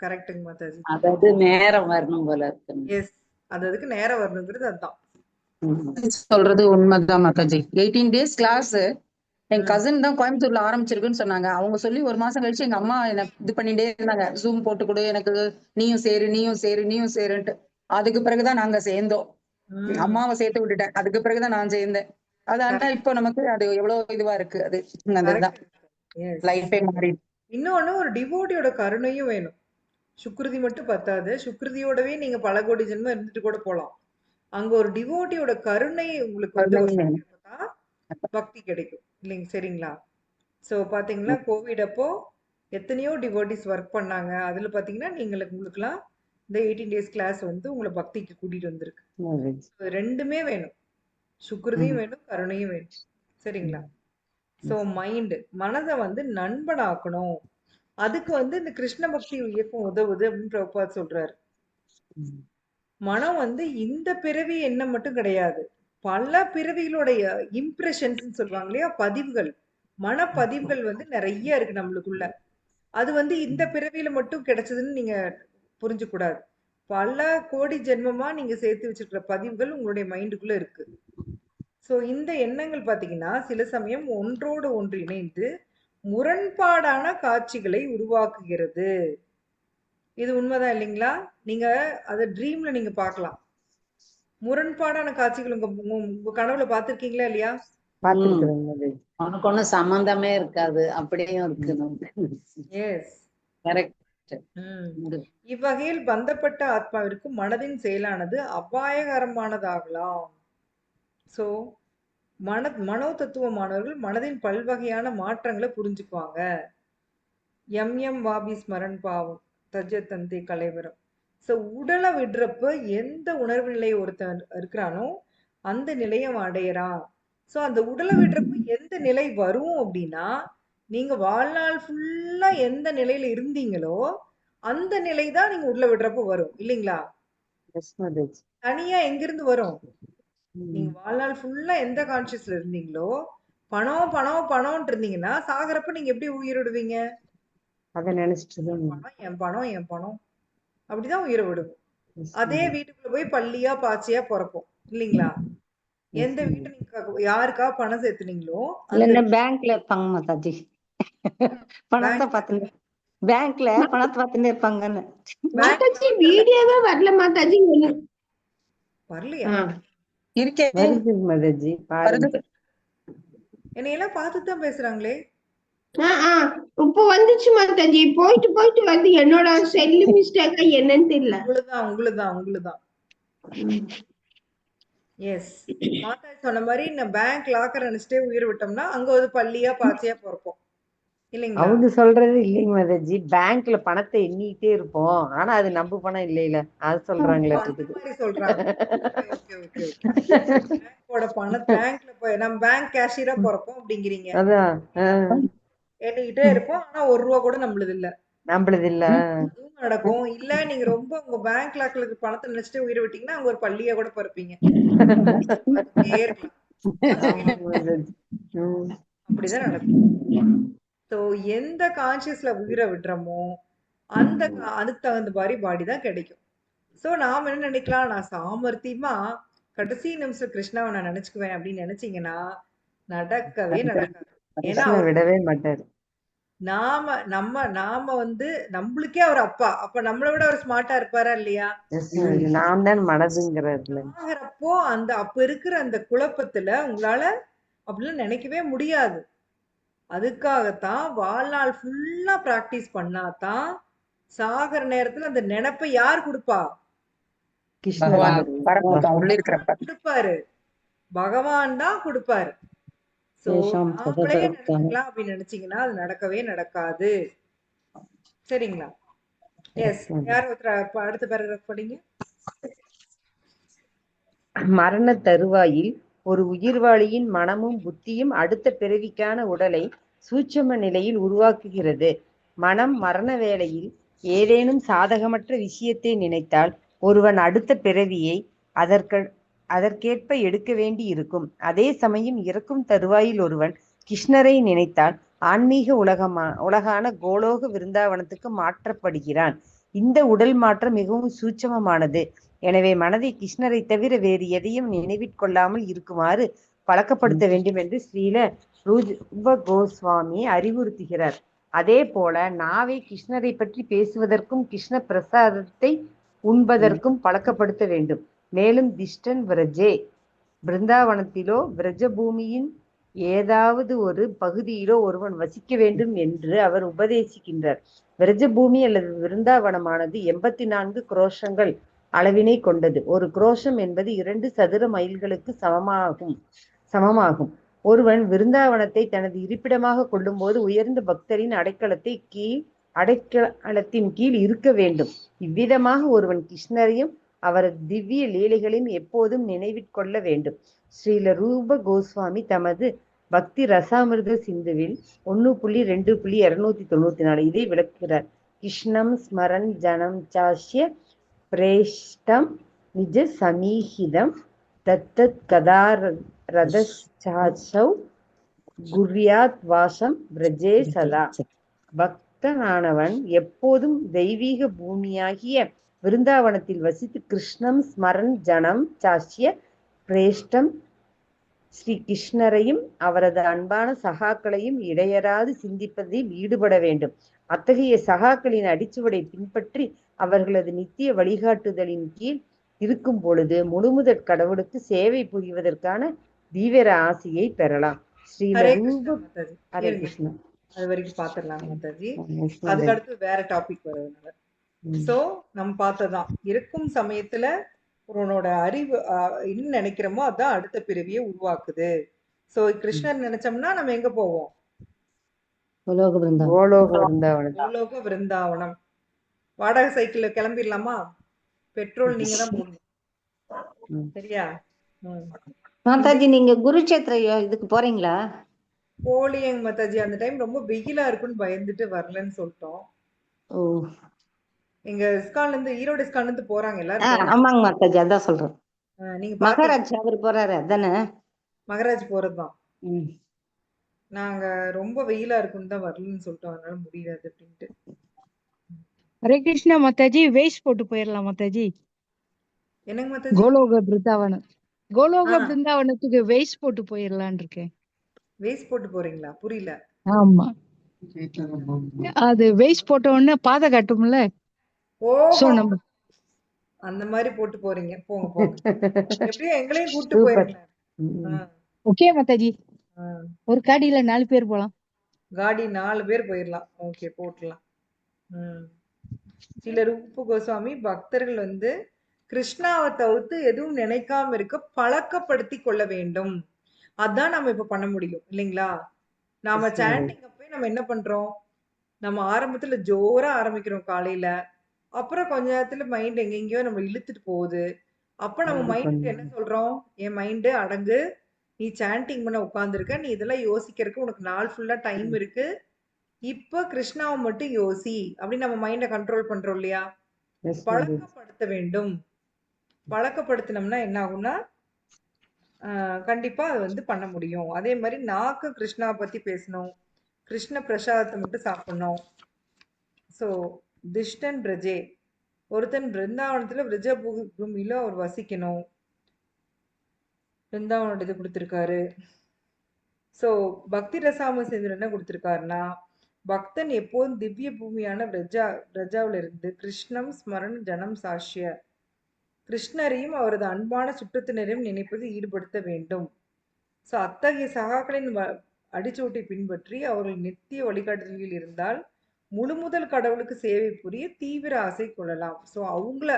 கரெக்ட்டுங்க மாதாஜி. அதாவது நேரம் வரணும் போல இருக்கு. எஸ், அதுக்கு நேரம் வரணுங்கிறது அதுதான் சொல்றது. உண்மைதான் மாதாஜி. 18 days கிளாஸ் என் கசின் தான் கோயம்புத்தூர்ல ஆரம்பிச்சிருக்குன்னு சொன்னாங்க. அவங்க சொல்லி ஒரு மாசம் கழிச்சு எங்க அம்மா என்ன இது பண்ணிட்டே இருந்தாங்க, ஜூம் போட்டு கொடு எனக்கு, நீயும் சேரு நீயும் சேரு நீயும் சேருன்ட்டு. அதுக்கு பிறகுதான் நாங்க சேர்ந்தோம். அம்மாவை சேர்த்து விட்டுட்டேன், அதுக்கு பிறகுதான் நான் சேர்ந்தேன். அதனால இப்போ நமக்கு அது எவ்வளவு இதுவா இருக்கு. அது அதுதான் லைஃபே மாறி. இன்னொன்னு ஒரு டிவோட்டியோட கருணையும் வேணும். சுக்ருதி மட்டும் பத்தாது, சுக்ருதியோடவே நீங்க பல கோடி ஜென்மம் இருந்துட்டு கூட போலாம். அங்க ஒரு டிவோட்டியோட கருணை உங்களுக்கு வந்து பக்தி கிடைக்கும் இல்லைங்க? சரிங்களா? சோ பாத்தீங்களா, கோவிட் அப்போ எத்தனையோ டிவோட்டிஸ் ஒர்க் பண்ணாங்க. அதுல பாத்தீங்கன்னா உங்களுக்குலாம் இந்த 18 days கிளாஸ் வந்து உங்களை பக்திக்கு கூட்டிட்டு வந்திருக்கு. ரெண்டுமே வேணும், சுக்ருதியும் வேணும், கருணையும் வேணும். சரிங்களா? சோ மைண்ட், மனதை வந்து நண்பனாக்கணும். அதுக்கு வந்து இந்த கிருஷ்ண பக்தி இயக்கம் உதவுது அப்படின்னு பிரபுபாத் சொல்றாரு. மனம் வந்து இந்த பிறவி எண்ணம் மட்டும் கிடையாது, பல பிறவிகளுடைய இம்ப்ரெஷன்ஸ் சொல்லுவாங்க இல்லையா, பதிவுகள், மனப்பதிவுகள் வந்து நிறைய இருக்கு நம்மளுக்குள்ள. அது வந்து இந்த பிறவியில மட்டும் கிடைச்சதுன்னு நீங்க புரிஞ்சு கூடாது. பல கோடி ஜென்மமா நீங்க சேர்த்து வச்சிருக்கிற பதிவுகள் உங்களுடைய மைண்டுக்குள்ள இருக்கு. சோ இந்த எண்ணங்கள் பாத்தீங்கன்னா சில சமயம் ஒன்றோடு ஒன்று இணைந்து முரண்பாடான காட்சிகளை உருவாக்குகிறது. இது உண்மைதான் இல்லைங்களா? நீங்க அத ட்ரீம்ல நீங்க பார்க்கலாம். முரண்பாடான காட்சிகள் உங்க கனவுல பாத்திருக்கீங்களா இல்லையா? உனக்கு ஒண்ணும் சம்பந்தமே இருக்காது, அப்படியும் இருக்கு. Yes, correct. இவ்வகையில் பந்தப்பட்ட ஆத்மாவிற்கு மனதின் செயலானது அபாயகரமானதாகலாம். சோ மனோ தத்துவமானவர்கள் மனதின் பல்வகையான மாற்றங்களை புரிஞ்சுக்குவாங்க. எம் வாபி ஸ்மரன் பாவம் தஜ தந்தி கலைவரம். சோ உடலை விடுறப்ப எந்த உணர்வு நிலை ஒருத்தன் இருக்கிறானோ அந்த நிலையை அடையறான். சோ அந்த உடலை விடுறப்ப எந்த நிலை வரும் அப்படின்னா, நீங்க வாழ்நாள் ஃபுல்லா எந்த நிலையில இருந்தீங்களோ அந்த நிலை தான் நீங்க உடலை விடுறப்ப வரும் இல்லைங்களா? தனியா எங்கிருந்து வரும்? நீங்க வாழ்நாள் ஃபுல்லா எந்த கான்சியஸ்ல இருந்தீங்களோ, பணம் பணம் பணம் இருந்தீங்கன்னா சாகரப்ப நீங்க எப்படி உயிரிடுவீங்க? அத நினைச்சிட்டு என் பணம் என் பணம் அப்படிதான் உயிரை விடுவோம். அதே வீட்டுக்குள்ள போய் பள்ளியா பாச்சியா பிறப்போம் இல்லைங்களா? எந்த வீட்டு நீங்க யாருக்கா பணம் சேர்த்துனீங்களோ பேங்க்ல இருப்பாங்க மாதாஜி, பணத்தை பார்த்து பேங்க்ல பணத்தை பார்த்துட்டே இருப்பாங்கன்னு. மாதாஜி வீடியோவே வரல மாதாஜி. வரலையா? இருக்கே வருது மாதாஜி வருது. பாருங்க. என்னையெல்லாம் பார்த்துட்டு தான் பேசுறாங்களே. இப்போ வந்துச்சு மாதாஜி. போயிட்டு போயிட்டு வந்து என்னோட செல்லு மிஸ்டேக்கா என்னன்னு தெரியல. உங்களுதான். எஸ். மாதாஜி சொன்ன மாதிரி நான் பேங்க் லாக்கர் நினைச்சிட்டே உயிர் விட்டோம்னா அங்க ஒரு பள்ளியா பாச்சியா பிறப்போம் இல்லைங்களா? அவங்க சொல்றது இல்லைங்க மாதாஜி, பேங்க்ல பணத்தை எண்ணிட்டே இருப்போம், ஆனா அது நம்ம பணம் இல்லையில, அது சொல்றாங்களே. அந்த மாதிரி சொல்றாங்க. ஓகே. பேங்கோட பேங்க்ல போய் நம்ம பேங்க் கேஷியரா பிறப்போம் அப்படிங்கிறீங்க. அதான் எண்ணிக்கிட்டே இருப்போம், ஆனா ₹1 கூட நம்மளது இல்ல. நம்மளது இல்ல. அதுவும் நடக்கும். இல்ல நீங்க ரொம்ப உங்க பேங்க் லாக்கருக்கு பணத்தை நினைச்சிட்டு உயிரை விட்டீங்கன்னா அங்க ஒரு பள்ளியா கூட பிறப்பீங்க. பார்த்துட்டே இருக்கலாம். ஆமாங்க மாதாஜி. அப்படிதான் நடக்கும். சோ எந்த கான்சியஸ்ல உயிரை விடுறோமோ அதுக்கு தகுந்த மாதிரி பாடி தான் கிடைக்கும். சோ நாம என்ன நினைக்கலாம், நான் சாமர்த்தியமா கடைசி நிமிஷம் கிருஷ்ணாவை நான் நினைச்சுக்குவேன் அப்படின்னு நினைச்சீங்கன்னா நடக்கவே நடக்காது. ஏன்னா கிருஷ்ண விடவே மாட்டாரு. நாம வந்து நம்மளுக்கே அவர் அப்பா, அப்ப நம்மளை விட அவர் ஸ்மார்ட்டா இருப்பாரா இல்லையா? நான் தான் மனதுங்கிறதுல ஆகிறப்போ அப்ப இருக்கிற அந்த குழப்பத்துல உங்களால அப்படிலாம் நினைக்கவே முடியாது. அதுக்காகத்தான் வாழ்நாள் ஃபுல்லா பிராக்டிஸ் பண்ணாதான் சாகர நேரத்துல அந்த நினைப்பை யார் கொடுப்பா? பகவான் பரமாத்மா உள்ள இருக்கிறப்ப கொடுப்பாரு, பகவான் தான் கொடுப்பாரு. சோ நாமளே நினைச்சுக்கலாம் அப்படின்னு நினைச்சீங்கன்னா அது நடக்கவே நடக்காது. சரிங்களா? எஸ். யார் ஒருத்தர் அடுத்த பேராகிராஃப் படிங்க. மரண தருவாயில் ஒரு உயிர்வாளியின் மனமும் புத்தியும் அடுத்த பிறவிக்கான உடலை சூட்சும நிலையில் உருவாக்குகிறது. மனம் மரண வேளையில் ஏதேனும் சாதகமற்ற விஷயத்தை நினைத்தால் ஒருவன் அடுத்த பிறவியை அதற்கேற்ப எடுக்க வேண்டி இருக்கும். அதே சமயம் இறக்கும் தருவாயில் ஒருவன் கிருஷ்ணரை நினைத்தால் ஆன்மீக உலகான கோலோக விருந்தாவனத்துக்கு மாற்றப்படுகிறான். இந்த உடல் மாற்றம் மிகவும் சூட்சமமானது. எனவே மனதை கிருஷ்ணரை தவிர வேறு எதையும் நினைவிற்கொள்ளாமல் இருக்குமாறு பழக்கப்படுத்த வேண்டும் என்று ஸ்ரீல ரூப கோஸ்வாமி அறிவுறுத்துகிறார். அதே போல நாவை கிருஷ்ணரை பற்றி பேசுவதற்கும் கிருஷ்ண பிரசாதத்தை உண்பதற்கும் பழக்கப்படுத்த வேண்டும். மேலும் திஷ்டன் விரஜே, பிருந்தாவனத்திலோ விரஜபூமியின் ஏதாவது ஒரு பகுதியிலோ ஒருவன் வசிக்க வேண்டும் என்று அவர் உபதேசிக்கின்றார். விரஜபூமி அல்லது விருந்தாவனமானது 84 குரோஷங்கள் அளவினை கொண்டது. ஒரு குரோஷம் என்பது 2 சதுர மைல்களுக்கு சமமாகும். ஒருவன் விருந்தாவனத்தை தனது இருப்பிடமாக கொள்ளும்போது உயர்ந்த பக்தரின் அடைக்கலத்தின் கீழ் இருக்க வேண்டும். இவ்விதமாக ஒருவன் கிருஷ்ணரையும் அவரது திவ்ய லீலைகளையும் எப்போதும் நினைவிற்கொள்ள வேண்டும். ஸ்ரீல ரூப கோஸ்வாமி தமது பக்தி ரசாமிர்த சிந்துவில் 1.2.294 இதை விளக்குகிறார். கிருஷ்ணம் ஸ்மரன் ஜனம் சாஸ்ய பிரேஷ்டம் நிஜ சமீஹிதம் தத்தத் கதாரதச்சாசௌ குர்யாத் வாசம் விரஜே சதா. பக்தனானவன் எப்போதும் தெய்வீக பூமியாகிய விருந்தாவனத்தில் வசித்து கிருஷ்ணம் ஸ்மரன் ஜனம் சாஸ்ய பிரேஷ்டம் ஸ்ரீ கிருஷ்ணரையும் அவரது அன்பான சகாக்களையும் இடையராது சிந்திப்பதில் ஈடுபட வேண்டும். அத்தகைய சகாக்களின் அடிச்சுவடை பின்பற்றி அவர்களது நித்திய வழிகாட்டுதலின் கீழ் இருக்கும் பொழுது முழுமுதற் கடவுளுக்கு சேவை புரிவதற்கான தீவிர ஆசையை பெறலாம். ஸ்ரீ ஹரே கிருஷ்ணா. அது வரைக்கும் பாத்துடலாம் மாதாஜி. அதுக்கு அடுத்து வேற டாபிக் வருதுனால சோ நம்ம பார்த்ததான் இருக்கும் சமயத்துல உன்னோட அறிவு என்ன நினைக்கிறோமோ அதான் அடுத்த பிறவியை உருவாக்குது. சோ கிருஷ்ணர் நினைச்சோம்னா நம்ம எங்க போவோம்? கோலோக விருந்தாவனம். வாடகை சைக்கிள்ல கிளம்பிடலாமா? பெட்ரோல் நீங்க தான் போடணும். சரியா? மாதாஜி நீங்க குருச்சேத்திர இதுக்கு போறீங்களா? போலியங்க மாதாஜி. அந்த டைம் ரொம்ப வெயிலா இருக்குன்னு பயந்துட்டு வரலன்னு சொல்லிட்டோம். எங்க இஸ்கான்ல இருந்து, ஈரோடு இஸ்கான்ல இருந்து போறாங்க எல்லாரும். ஆமாங்க மாதாஜி, அதான் சொல்றேன். நீங்க மகாராஜ் அவர் போறாரு அதானே? மகாராஜ் போறதுதான். நாங்க ரொம்ப வெயிலா இருக்குன்னு தான் வரலன்னு சொல்லிட்டோம். அதனால முடியாது அப்படின்ட்டு. ஹரே கிருஷ்ணா மாதாஜி. வேஸ்ட் போட்டு போயிடலாம் மாதாஜி. என்னங்க மாதாஜி? கோலோக பிருந்தாவனத்துக்கு வேஸ்ட் போட்டு போயிடலான் இருக்கேன். வேஸ்ட் போட்டு போறீங்களா? புரியல. ஆமா, அது வேஸ்ட் போட்ட உடனே பாதை காட்டும்ல. சோ நம்ம அந்த மாதிரி போட்டு போறீங்க. போங்க போங்க. எப்படியும் எங்களையும் கூட்டு சூப்பர். போயிருங்களேன். ம். ஓகே மாதாஜி, ஆ. ஒரு காடியில 4 பேர் போலாம். காடி 4 பேர் போயிடலாம். ஓகே, போட்டுலாம். சில ரூப கோஸ்வாமி பக்தர்கள் வந்து கிருஷ்ணாவை தவிர்த்து எதுவும் நினைக்காம இருக்க பழக்கப்படுத்தி கொள்ள வேண்டும். அதான் நம்ம இப்ப பண்ண முடியும் இல்லைங்களா? நாம Yes, Mataji. சாண்டிங் அப்பவே நம்ம என்ன பண்றோம்? நம்ம ஆரம்பத்துல ஜோரா ஆரம்பிக்கிறோம் காலையில. அப்புறம் கொஞ்ச நேரத்துல மைண்ட் எங்கெங்கயோ நம்ம இழுத்துட்டு போகுது. அப்ப நம்ம அது மைண்டுக்கு என்ன பண்ணுங்க. சொல்றோம்? என் மைண்டு அடங்கு. நீ சாண்டிங் பண்ண உட்கார்ந்திருக்க. நீ இதெல்லாம் யோசிக்கிறதுக்கு உனக்கு நாள் ஃபுல்லா டைம் இருக்கு. இப்ப கிருஷ்ணாவை மட்டும் யோசி. அப்படின்னு நம்ம மைண்ட கண்ட்ரோல் பண்றோம் இல்லையா? Yes, Mataji. பழக்கப்படுத்த வேண்டும். பழக்கப்படுத்தினோம்னா என்ன ஆகும்னா கண்டிப்பா அது வந்து பண்ண முடியும். அதே மாதிரி நாக்கு கிருஷ்ணாவை பத்தி பேசணும். கிருஷ்ண பிரசாதத்தை மட்டும் சாப்பிடணும். ஸோ திஷ்டன் பிரஜே, ஒருத்தன் பிருந்தாவனத்துல விரஜ பூமியில அவர் வசிக்கணும். பிருந்தாவனோட இது கொடுத்திருக்காரு. ஸோ பக்தி ரசாமசேந்திரன் என்ன கொடுத்திருக்காருன்னா, பக்தன் எப்போதும் திவ்ய பூமியான பிரஜாவில இருந்து கிருஷ்ணம் ஸ்மரண் ஜனம் சாஷ்ய, கிருஷ்ணரையும் அவரது அன்பான சுற்றத்தினரையும் நினைப்பது ஈடுபடுத்த வேண்டும். ஸோ அத்தகைய சகாக்களின் அடிச்சோட்டை பின்பற்றி அவர்கள் நித்திய வழிகாட்டுதல்கள் இருந்தால் முழு முதல் கடவுளுக்கு சேவை புரிய தீவிர ஆசை கொள்ளலாம். ஸோ அவங்கள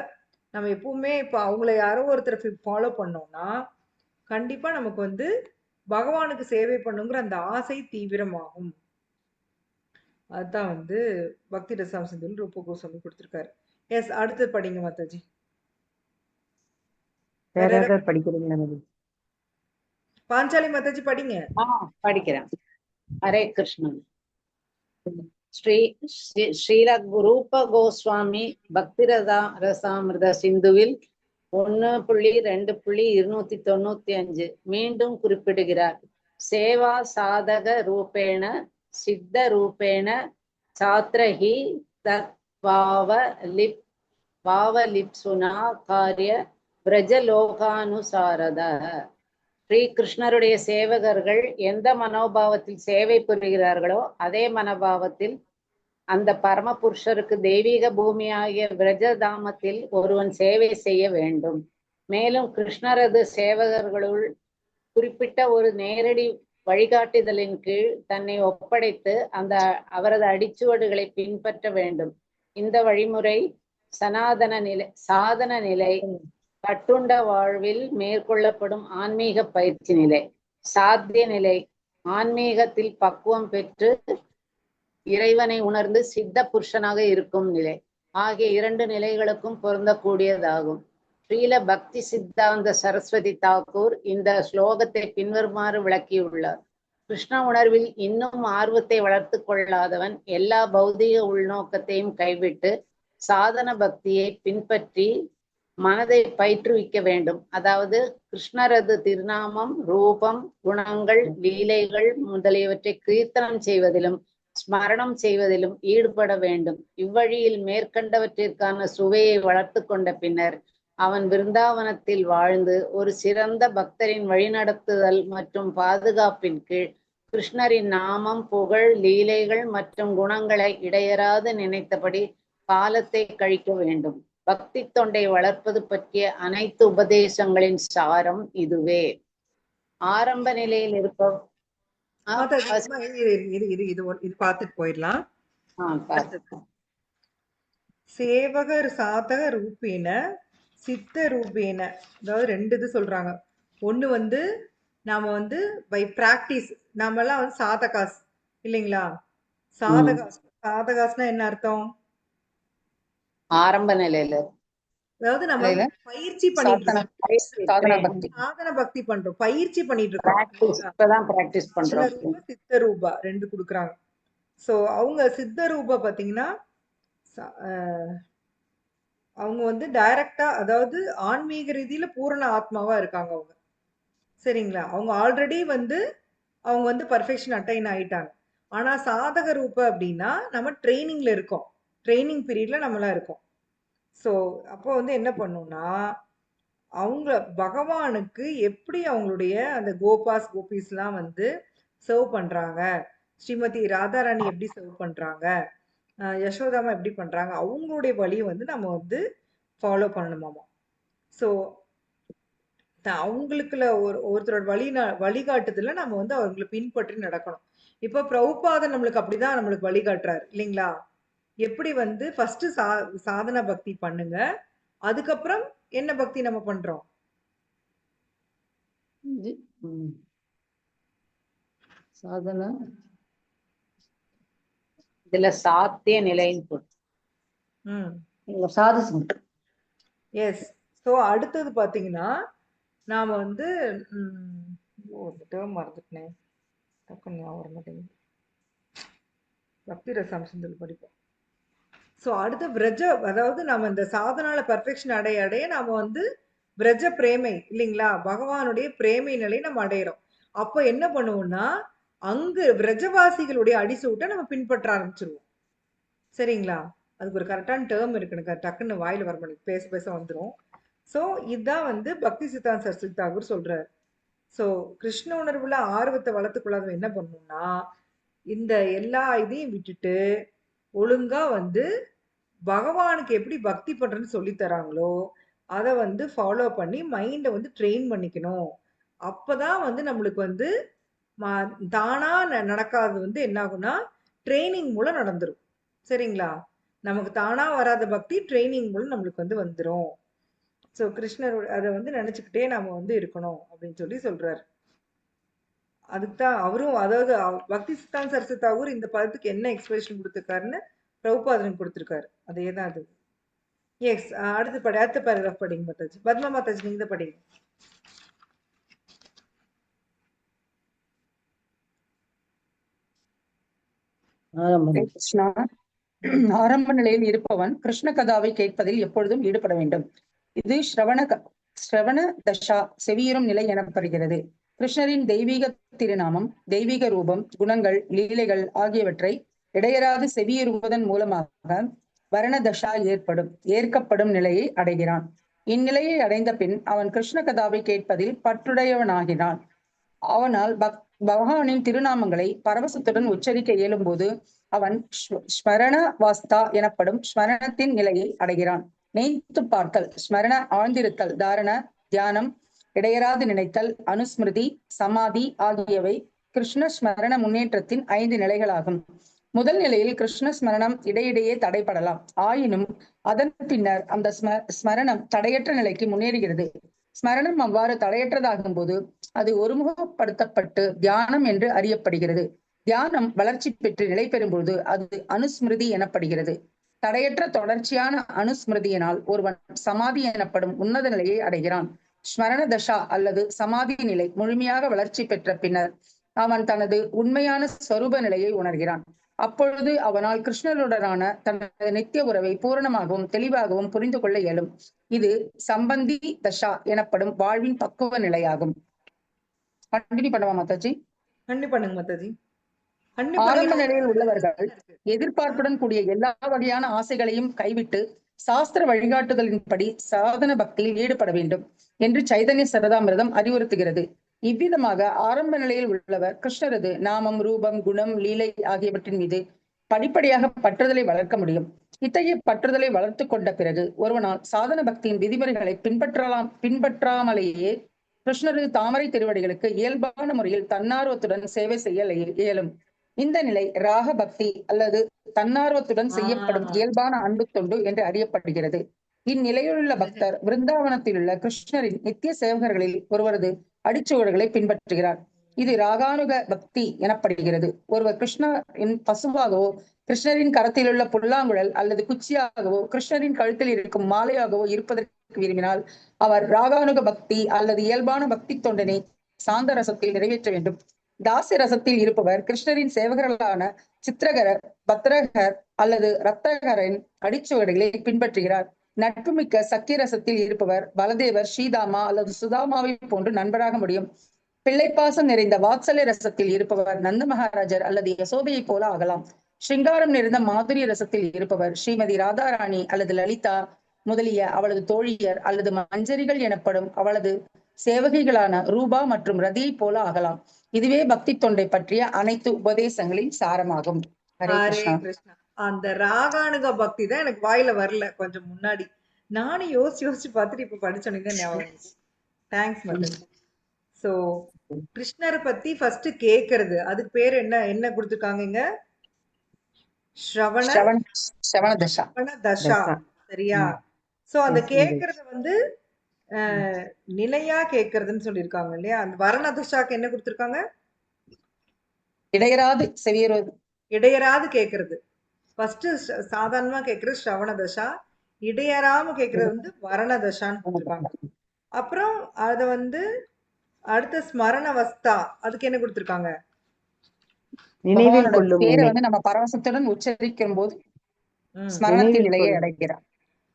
நம்ம எப்பவுமே இப்போ அவங்கள யாரோ ஒருத்தர் ஃபாலோ பண்ணோம்னா கண்டிப்பா நமக்கு வந்து பகவானுக்கு சேவை பண்ணுங்கிற அந்த ஆசை தீவிரமாகும். அதுதான் வந்து பக்தி ரசாம்சத்தில் ரூப கோஸ்வாமி கொடுத்திருக்காரு. எஸ், அடுத்து படிங்க மாதாஜி. வேற ஏதாவது படிக்கிறீங்களா Mataji? பாஞ்சாலி மாதாஜி படிங்க. படிக்கிறேன். ஹரே கிருஷ்ணன். ஸ்ரீல ரூப கோஸ்வாமி பக்தி ரசாமிர்த சிந்துவில் 1.2.295 மீண்டும் குறிப்பிடுகிறார். சேவா சாதக ரூபேண சித்த ரூபேண சாத்ரஹி தத் பாவலிப்சுனா காரிய பிரஜலோகானுசாரத. ஸ்ரீ கிருஷ்ணருடைய சேவகர்கள் எந்த மனோபாவத்தில் சேவை புரிகிறார்களோ அதே மனோபாவத்தில் அந்த பரமபுருஷருக்கு தெய்வீக பூமியாகிய விரஜதாமத்தில் ஒருவன் சேவை செய்ய வேண்டும். மேலும் கிருஷ்ணரது சேவகர்களுள் குறிப்பிட்ட ஒரு நேரடி வழிகாட்டுதலின் கீழ் தன்னை ஒப்படைத்து அவரது அடிச்சுவடுகளை பின்பற்ற வேண்டும். இந்த வழிமுறை சாதன நிலை கட்டுண்ட வாழ்வில் மேற்கொள்ளப்படும் ஆன்மீக பயிற்சி நிலை. சாத்திய நிலை ஆன்மீகத்தில் பக்குவம் பெற்று இறைவனை உணர்ந்து சித்த புருஷனாக இருக்கும் நிலை. ஆகிய 2 நிலைகளுக்கும் பொருந்தக்கூடியதாகும். ஸ்ரீல பக்தி சித்தாந்த சரஸ்வதி தாக்கூர் இந்த ஸ்லோகத்தை பின்வருமாறு விளக்கியுள்ளார். கிருஷ்ண உணர்வில் இன்னும் ஆர்வத்தை வளர்த்து கொள்ளாதவன் எல்லா பௌதிக உள்நோக்கத்தையும் கைவிட்டு சாதன பக்தியை பின்பற்றி மனதை பயிற்றுவிக்க வேண்டும். அதாவது கிருஷ்ணரது திருநாமம், ரூபம், குணங்கள், லீலைகள் முதலியவற்றை கீர்த்தனம் செய்வதிலும் ஸ்மரணம் செய்வதிலும் ஈடுபட வேண்டும். இவ்வழியில் மேற்கண்டவற்றிற்கான சுவையை வளர்த்து கொண்ட பின்னர் அவன் விருந்தாவனத்தில் வாழ்ந்து ஒரு சிறந்த பக்தரின் வழிநடத்துதல் மற்றும் பாதுகாப்பின் கீழ் கிருஷ்ணரின் நாமம், புகழ், லீலைகள் மற்றும் குணங்களை இடையறாது நினைத்தபடி காலத்தை கழிக்க வேண்டும். பக்தி தொண்டை வளர்ப்பது பற்றிய அனைத்து உபதேசங்களின் சாரம் இதுவே. ஆரம்ப நிலையில் இருப்பவர் இது பார்த்துட்டு போயிடலாம். சேவகர் சாதக ரூபேன சித்த ரூபேன, அதாவது 2 இது சொல்றாங்க. ஒண்ணு வந்து நாம வந்து பை பிராக்டிஸ், நாம எல்லாம் வந்து சாதகாஸ் இல்லைங்களா? சாதகாஸ்னா என்ன அர்த்தம்? ஆரம்ப நிலையில, அதாவது நம்ம பயிற்சி பண்ணிட்டு இருக்கோம். சாதன பக்தி பண்றோம், பயிற்சி பண்ணிட்டு இருக்கோம். சித்த ரூபா 2 கொடுக்குறாங்க. சோ அவங்க சித்த ரூபா பாத்தீங்கன்னா அவங்க வந்து டைரக்டா, அதாவது ஆன்மீக ரீதியில பூரண ஆத்மாவா இருக்காங்க அவங்க. சரிங்களா? அவங்க ஆல்ரெடி வந்து அவங்க வந்து பர்ஃபெக்ஷன் அட்டைன் ஆயிட்டாங்க. ஆனா சாதக ரூப அப்படின்னா நம்ம ட்ரைனிங்ல இருக்கோம், ட்ரைனிங் பீரியட்ல நம்மளா இருக்கோம். ஸோ அப்போ வந்து என்ன பண்ணும்னா அவங்க பகவானுக்கு எப்படி அவங்களுடைய அந்த கோபீஸ்லாம் வந்து சர்வ் பண்றாங்க, ஸ்ரீமதி ராதாராணி எப்படி சர்வ் பண்றாங்க, யசோதாமா எப்படி பண்றாங்க, அவங்களுடைய வழியை வந்து நம்ம வந்து ஃபாலோ பண்ணணுமாமா. ஸோ அவங்களுக்குள்ள ஒருத்தரோட வழிகாட்டுதல நம்ம வந்து அவங்களை பின்பற்றி நடக்கணும். இப்ப பிரபுபாதர் நம்மளுக்கு அப்படிதான் நம்மளுக்கு வழிகாட்டுறாரு இல்லைங்களா? எப்படி வந்து ஃபர்ஸ்ட் சாதனா பக்தி பண்ணுங்க, அதுக்கப்புறம் என்ன பக்தி நம்ம பண்றோம்? சாதனா இதுல சாத்திய நிலைன்னு போட்டு சாது எஸ். ஸோ அடுத்தது பாத்தீங்கன்னா நாம வந்து டேர்ம் மறந்துட்டேன், டக்குன்னு ஞாபகம் வர மாட்டேங்குது. பக்தி ரசாம்சத்தில் படிப்போம். ஸோ அடுத்த விரஜ, அதாவது நம்ம இந்த சாதனால பெர்ஃபெக்ஷன் அடைய அடைய நாம வந்து விரஜ பிரேமை இல்லைங்களா, பகவானுடைய பிரேமை நிலையை நம்ம அடையிறோம். அப்ப என்ன பண்ணுவோம்னா அங்கு விரஜவாசிகளுடைய அடிசூட்டை நம்ம பின்பற்ற ஆரம்பிச்சிருவோம். சரிங்களா? அதுக்கு ஒரு கரெக்டான டேர்ம் இருக்கு, எனக்கு டக்குன்னு வாயில வர மாட்டேங்குது, பேச பேச வந்துடும். ஸோ இதுதான் வந்து பக்தி சித்தாந்த சரஸ்வதி தாகூர் சொல்றாரு. ஸோ கிருஷ்ண உணர்வுல ஆர்வத்தை வளர்த்துக்கொள்ளாத என்ன பண்ணணும்னா இந்த எல்லா இதையும் விட்டுட்டு ஒழுங்கா வந்து பகவானுக்கு எப்படி பக்தி பண்றேன்னு சொல்லி தராங்களோ அதை வந்து ஃபாலோ பண்ணி மைண்டை வந்து ட்ரெயின் பண்ணிக்கணும். அப்பதான் வந்து நம்மளுக்கு வந்து தானா நடக்காது வந்து என்ன ஆகும்னா ட்ரைனிங் மூலம் நடந்துரும். சரிங்களா? நமக்கு தானா வராத பக்தி ட்ரைனிங் மூலம் நம்மளுக்கு வந்து வந்துடும். ஸோ கிருஷ்ணர் அதை வந்து நினைச்சுக்கிட்டே நாம வந்து இருக்கணும் அப்படின்னு சொல்லி சொல்றாரு. அதுக்குதான் அவரும், அதாவது பக்தி சித்தாந்த சரஸ்வதி தாகூர் இந்த பதத்துக்கு என்ன எக்ஸ்பிரஷன் கொடுத்திருக்காருன்னு பிரபுபாதன் கொடுத்திருக்காரு. அதே தான் அது. எஸ். அடுத்த பேராகிராஃப் படிங்க மாதாஜி. பத்மா மாதாஜி நீங்க தான் படிங்க. கிருஷ்ணா, ஆரம்ப நிலையில் இருப்பவன் கிருஷ்ண கதாவை கேட்பதில் எப்பொழுதும் ஈடுபட வேண்டும். இது ஸ்ரவண தஷா, செவியுறும் நிலை எனப்படுகிறது. கிருஷ்ணரின் தெய்வீக திருநாமம், தெய்வீக ரூபம், குணங்கள், லீலைகள் ஆகியவற்றை இடையராது செவியுறுவதன் மூலமாக வரணதஷா ஏற்கப்படும் நிலையை அடைகிறான். இந்நிலையை அடைந்த பின் அவன் கிருஷ்ண கதாவை கேட்பதில் பற்றுடையவனாகிறான். அவனால் பகவானின் திருநாமங்களை பரவசத்துடன் உச்சரிக்க இயலும் போது அவன் ஸ்மரண வாஸ்தா எனப்படும் ஸ்மரணத்தின் நிலையை அடைகிறான். நினைத்து பார்த்தல், ஸ்மரண ஆழ்ந்திருத்தல், தாரண, தியானம், இடையராது நினைத்தல், அனுஸ்மிருதி, சமாதி ஆகியவை கிருஷ்ண ஸ்மரண முன்னேற்றத்தின் 5 நிலைகளாகும். முதல் நிலையில் கிருஷ்ண ஸ்மரணம் இடையிடையே தடைபடலாம். ஆயினும் அதன் பின்னர் அந்த ஸ்மரணம் தடையற்ற நிலைக்கு முன்னேறுகிறது. ஸ்மரணம் அவ்வாறு தடையற்றதாகும் போது அது ஒருமுகப்படுத்தப்பட்டு தியானம் என்று அறியப்படுகிறது. தியானம் வளர்ச்சி பெற்று நிலை பெறும்போது அது அனுஸ்மிருதி எனப்படுகிறது. தடையற்ற தொடர்ச்சியான அனுஸ்மிருதியினால் ஒருவன் சமாதி எனப்படும் உன்னத நிலையை அடைகிறான். ஸ்மரண தஷா அல்லது சமாதி நிலை முழுமையாக வளர்ச்சி பெற்ற பின்னர் அவன் தனது உண்மையான ஸ்வரூப நிலையை உணர்கிறான். அப்பொழுது அவனால் கிருஷ்ணருடனான தனது நித்திய உறவை பூரணமாகவும் தெளிவாகவும் புரிந்து கொள்ள இயலும். இது சம்பந்தி தஷா எனப்படும் வாழ்வின் பக்குவ நிலையாகும். கண்டினியூ பண்ணுவா மாதாஜி? கண்டிப்பா பண்ணுங்க மாதாஜி. ஆரம்ப நிலையில் உள்ளவர்கள் எதிர்பார்ப்புடன் கூடிய எல்லா வகையான ஆசைகளையும் கைவிட்டு சாஸ்திர வழிகாட்டுதலின்படி சாதன பக்தியில் ஈடுபட வேண்டும் என்று சைதன்ய சரதாமிரதம் அறிவுறுத்துகிறது. இவ்விதமாக ஆரம்ப நிலையில் உள்ளவர் கிருஷ்ணரது நாமம், ரூபம், குணம், லீலை ஆகியவற்றின் மீது படிப்படியாக பற்றுதலை வளர்க்க முடியும். இத்தகைய பற்றுதலை வளர்த்து கொண்ட பிறகு ஒருவனால் சாதன பக்தியின் விதிமுறைகளை பின்பற்றாமலேயே கிருஷ்ணரது தாமரை திருவடிகளுக்கு இயல்பான முறையில் தன்னார்வத்துடன் சேவை செய்ய இயலும். இந்த நிலை ராக பக்தி அல்லது தன்னார்வத்துடன் செய்யப்படும் இயல்பான அன்பு தொண்டு என்று அறியப்படுகிறது. இந்நிலையிலுள்ள பக்தர் விருந்தாவனத்தில் உள்ள கிருஷ்ணரின் நித்திய சேவகர்களில் ஒருவரது அடிச்சுவடுகளை பின்பற்றுகிறார். இது ராகானுக பக்தி எனப்படுகிறது. ஒருவர் கிருஷ்ணரின் பசுவாகவோ, கிருஷ்ணரின் கரத்தில் உள்ள புல்லாங்குழல் அல்லது குச்சியாகவோ, கிருஷ்ணரின் கழுத்தில் இருக்கும் மாலையாகவோ இருப்பதற்கு விரும்பினால் அவர் ராகானுக பக்தி அல்லது இயல்பான பக்தி தொண்டனை சாந்த ரசத்தில் நிறைவேற்ற வேண்டும். தாசி ரசத்தில் இருப்பவர் கிருஷ்ணரின் சேவகர்களான சித்திரகரர், பத்ரகர் அல்லது ரத்தகரின் அடிச்சுவடுகளை பின்பற்றுகிறார். நட்புமிக்க சக்கிய ரசத்தில் இருப்பவர் பலதேவர், ஸ்ரீதாமா அல்லது சுதாமாவை போன்று நண்பராக முடியும். பிள்ளைப்பாசம் நிறைந்த வாத்சல்ய ரசத்தில் இருப்பவர் நந்த மகாராஜர் அல்லது யசோதையை போல ஆகலாம். ஸ்ருங்காரம் நிறைந்த மாதுரிய ரசத்தில் இருப்பவர் ஸ்ரீமதி ராதாராணி அல்லது லலிதா முதலிய அவளது தோழியர் அல்லது மஞ்சரிகள் எனப்படும் அவளது சேவகைகளான ரூபா மற்றும் ரதியை போல ஆகலாம். இதுவே பக்தி தொண்டை பற்றிய அனைத்து உபதேசங்களின் சாரமாகும். ஹரே கிருஷ்ணா. அந்த ராகானுக பக்தி தான் எனக்கு வாயில வரல கொஞ்சம் முன்னாடி. நானும் யோசிச்சு பார்த்துட்டு இப்ப படிச்சோன்னே ஞாபகம். தேங்க்ஸ் மாதாஜி. சோ கிருஷ்ணரை பத்தி ஃபர்ஸ்ட் கேக்குறது, அதுக்கு பேர் என்ன கொடுத்திருக்காங்க இங்க? ஸ்ரவண ஸ்ரவண தசா. ஸ்ரவண தசா. சரியா? சோ அந்த கேக்குறது வந்து நிலையா கேக்குறதுன்னு சொல்லியிருக்காங்க இல்லையா? அந்த வரண தசாக்கு என்ன கொடுத்திருக்காங்க? இடையராது செவியரோது. இடையராது கேக்குறது. ஃபர்ஸ்ட் சாதாரணமா கேக்குறது ஸ்ரவண தசா, இடையராம கேக்குறது வந்து வரண தசான்னு கொடுத்திருக்காங்க. அப்புறம் அத வந்து அடுத்த ஸ்மரணவஸ்தா, அதுக்கு என்ன கொடுத்திருக்காங்க? நினைவில் கொள்ளும் பேரை நிலை. வந்து நம்ம பரவசத்துடன் உச்சரிக்கும் போது ஸ்மரணத்தின் நிலையை அடைகிறார்.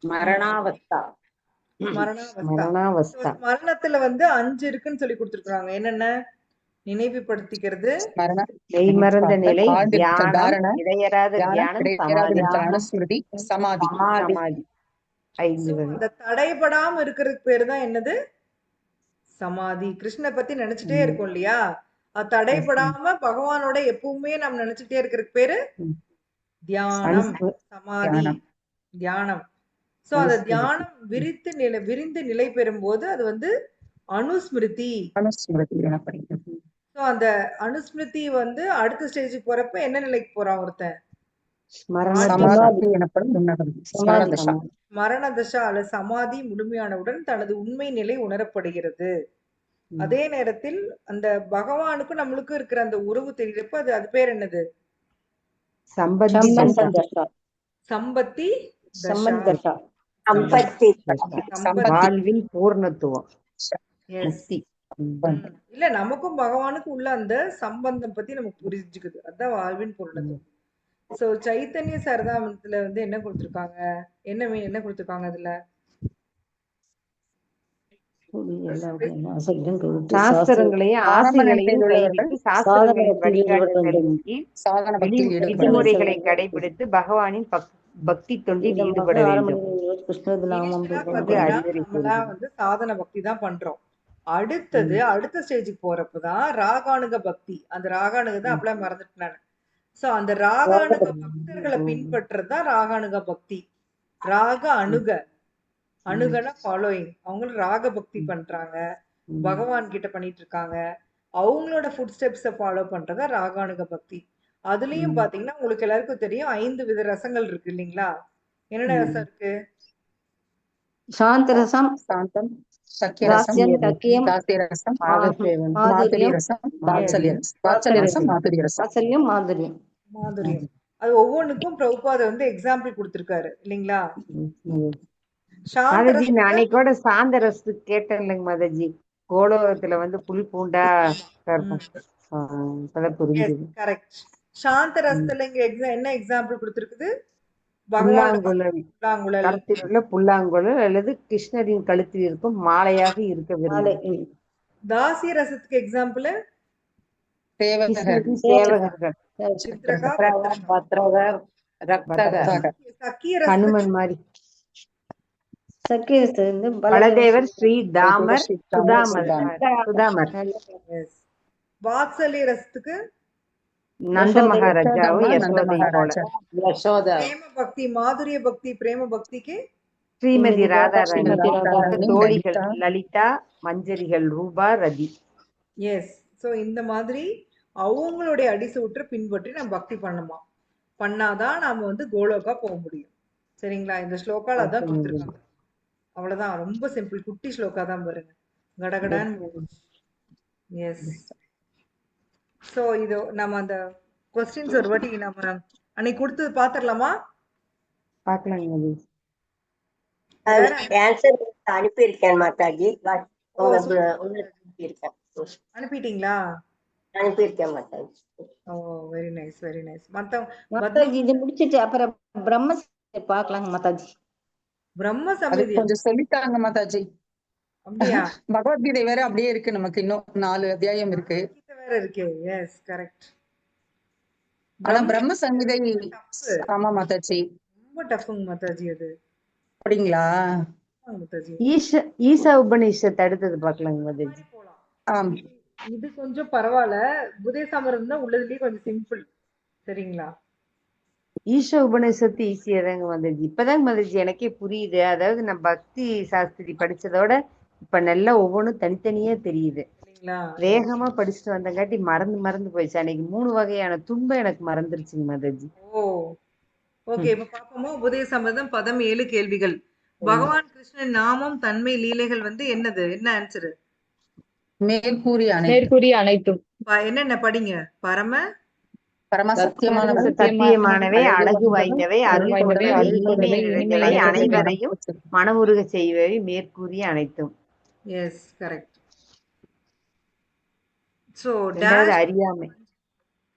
மரணாவஸ்தா. மரணாவஸ்தா. ஸ்மரணத்துல வந்து 5 இருக்குன்னு சொல்லி கொடுத்திருக்காங்க. என்னென்ன? நினைவுபடுத்திக்கிறது, மெய்மறந்த நிலை, தியானம், தாரண, இடையராத தியானம், சமாதி. அனுஸ்மிருதி, சமாதி. சமாதி. 5 வகை. அந்த தடைபடாம இருக்கிறதுக்கு பேரு தான் என்னது? சமாதி. கிருஷ்ண பத்தி நினைச்சிட்டே இருக்கும் இல்லையா? அது தடைபடாம பகவானோட எப்பவுமே நம்ம நினைச்சிட்டே இருக்கிறதுக்கு பேரு தியானம், சமாதி, தியானம். சோ அந்த தியானம் விரிந்து நிலை பெறும்போது அது வந்து அனுஸ்மிருதி. சோ அந்த அனுஸ்மிருதி வந்து அடுத்த ஸ்டேஜுக்கு போறப்ப என்ன நிலைக்கு போறான் ஒருத்தன்? மரண தசா அல்ல சமாதி முழுமையானவுடன் தனது உண்மை நிலை உணரப்படுகிறது. அதே நேரத்தில் அந்த பகவானுக்கும் நம்மளுக்கும் இருக்கிற அந்த உறவு தெரியறப்ப அது பேர் என்னது? சம்பத்தி தசா. வாழ்வின் பூர்ணத்துவம். இல்ல நமக்கும் பகவானுக்கும் உள்ள அந்த சம்பந்தம் பத்தி நமக்கு புரிஞ்சுக்குது. அதான் வாழ்வின் பூர்ணத்துவம். சோ சைத்தன்ய சரிதாமத்துல வந்து என்ன கொடுத்திருக்காங்க? என்ன கொடுத்திருக்காங்க அதுல? சாஸ்திரங்களையும் ஆசைகளையும் கைவிட்டு சாஸ்திரங்களின் வழிகாட்டுதலின் கீழ் விதிமுறைகளை கடைபிடித்து பகவானின் பக்தி தொண்டில் ஈடுபட வேண்டும். வந்து சாதன பக்தி தான் பண்றோம். அடுத்த ஸ்டேஜுக்கு போறப்பதான் ராகானுக பக்தி. அந்த ராகானுக தான் அப்படியே மறந்துட்டு நானு. சோ அந்த ராகானுக பக்தர்களை பின்பற்றதுதான் ராகானுக பக்தி. ராக அணுகனா ஃபாலோயிங். அவங்களும் ராக பக்தி பண்றாங்க, பகவான் கிட்ட பண்ணிட்டு இருக்காங்க. அவங்களோட ஃபுட் ஸ்டெப்ஸ ஃபாலோ பண்றதா ராகானுக பக்தி. அதுலயும் பாத்தீங்கன்னா உங்களுக்கு எல்லாருக்கும் தெரியும் 5 வித ரசங்கள் இருக்கு இல்லைங்களா? என்னென்ன ரசம் இருக்கு? சாந்தரசம், சாந்தம், தாஸ்யம், தக்கியம், வாத்சல்யம், மாதுரியம். அது ஒவ்வொன்றுக்கும் பிரபுபாத வந்து எக்ஸாம்பிள் கொடுத்திருக்காரு இல்லைங்களா? மாதாஜி நான் அன்னைக்கோட சாந்த ரசத்து கேட்டேன் இல்லைங்க மாதாஜி. கோலோகத்துல வந்து புல் பூண்டா புரிஞ்சுது. கரெக்ட். சாந்த ரசத்துல இங்க என்ன எக்ஸாம்பிள் கொடுத்திருக்குது? கழுத்தில் உள்ள புல்லாங்குழல் அல்லது கிருஷ்ணரின் கழுத்தில் இருக்கும் மாலையாக இருக்க விரும்புகிறேன். தாசிய ரசத்துக்கு எக்ஸாம்பிள் சேவகர்கள், ஹனுமன் மாதிரி, பலதேவர், ஸ்ரீ தாமர், சுதாமர். வாத்சல்ய ரசத்துக்கு நந்த மகாராஜாவும் யசோதை. பிரேம பக்தி, மாதுரிய பக்தி, பிரேம பக்திக்கு ஸ்ரீமதி ராதாராணி, தோழிகள் லலிதா, மஞ்சரிகள் ரூபா, ரதி. எஸ். சோ இந்த மாதிரி அவங்களுடைய அடிசூற்ற பின்பற்றி நம்ம பக்தி பண்ணாதான் நாம வந்து கோலோகா போக முடியும். சரிங்களா? இந்த ஸ்லோகால அதான் கொடுத்துருக்காங்க. அவ்வளவுதான். ரொம்ப சிம்பிள். குட்டி ஸ்லோகா தான் பாருங்க. கடகடான்னு. எஸ். சோ இது நம்ம அந்த क्वेश्चंस ஒரு வாட்டி நம்ம அன்னைக்கு கொடுத்தது பாத்துறலாமா? பார்க்கலாம். ஆன்சர் அனுப்பியிருக்கேன் மாதாஜி. அனுப்பிட்டீங்களா? அனுப்பியிருக்கேன் Mataji. Oh very nice, very nice. Mataji இது முடிச்சிட்டு அப்புறம் பிரம்ம பார்க்கலாம் மாதாஜி. பிரம்ம சமிதி கொஞ்சம் சொல்லிட்டாங்க மாதாஜி. அப்படியா? பகவத்கீதை வேற அப்படியே இருக்கு. நமக்கு இன்னும் 4 அத்தியாயம் இருக்கு. வேற இருக்கு. Yes correct. ஆனா பிரம்ம சங்கீதை ஆமா மாதாஜி ரொம்ப டஃப்ங்க மாதாஜி அது. அப்படிங்களா மாதாஜி? ஈசா உபநிஷத் அடுத்தது பார்க்கலாங்க மாதாஜி. இது கொஞ்சம் பரவாயில்ல. உதயசாமரம் தான் உள்ளதுலயே கொஞ்சம் சிம்பிள். சரிங்களா? ஈஷா உபநிஷத்து ஈஸியா தாங்க வந்துச்சு. இப்பதாங்க வந்துச்சு எனக்கே புரியுது. அதாவது நான் பக்தி சாஸ்திரி படிச்சதோட இப்ப நல்லா ஒவ்வொன்றும் தனித்தனியா தெரியுது. இல்லைங்களா? வேகமா படிச்சுட்டு வந்தங்காட்டி மறந்து போயிடுச்சு. அன்னைக்கு 3 வகையான துன்பம் எனக்கு மறந்துருச்சுங்க மாதாஜி. ஓ ஓகே. இப்ப பாப்போமா? உபதேச சம்பந்தம் பதம் 7 கேள்விகள். பகவான் கிருஷ்ணன் நாமம் தன்மை லீலைகள் வந்து என்னது? என்ன ஆன்சரு? மேற்கூறிய அனைத்து மேற்கூறிய அனைத்தும். என்னென்ன படிங்க? பரம பரம சத்தியமானவை, சத்தியமானவை, அழகு வாய்ந்தவை, அருள் வாய்ந்தவை, பொருளவை, அருள் இனிமை பொருளவை, நிறைந்தவை, இனிமை அனைவரையும் மனமுருக செய்பவை, மேற்கூறிய அனைத்தும். Yes correct. சோ ரெண்டாவது டேஷ் அறியாமை.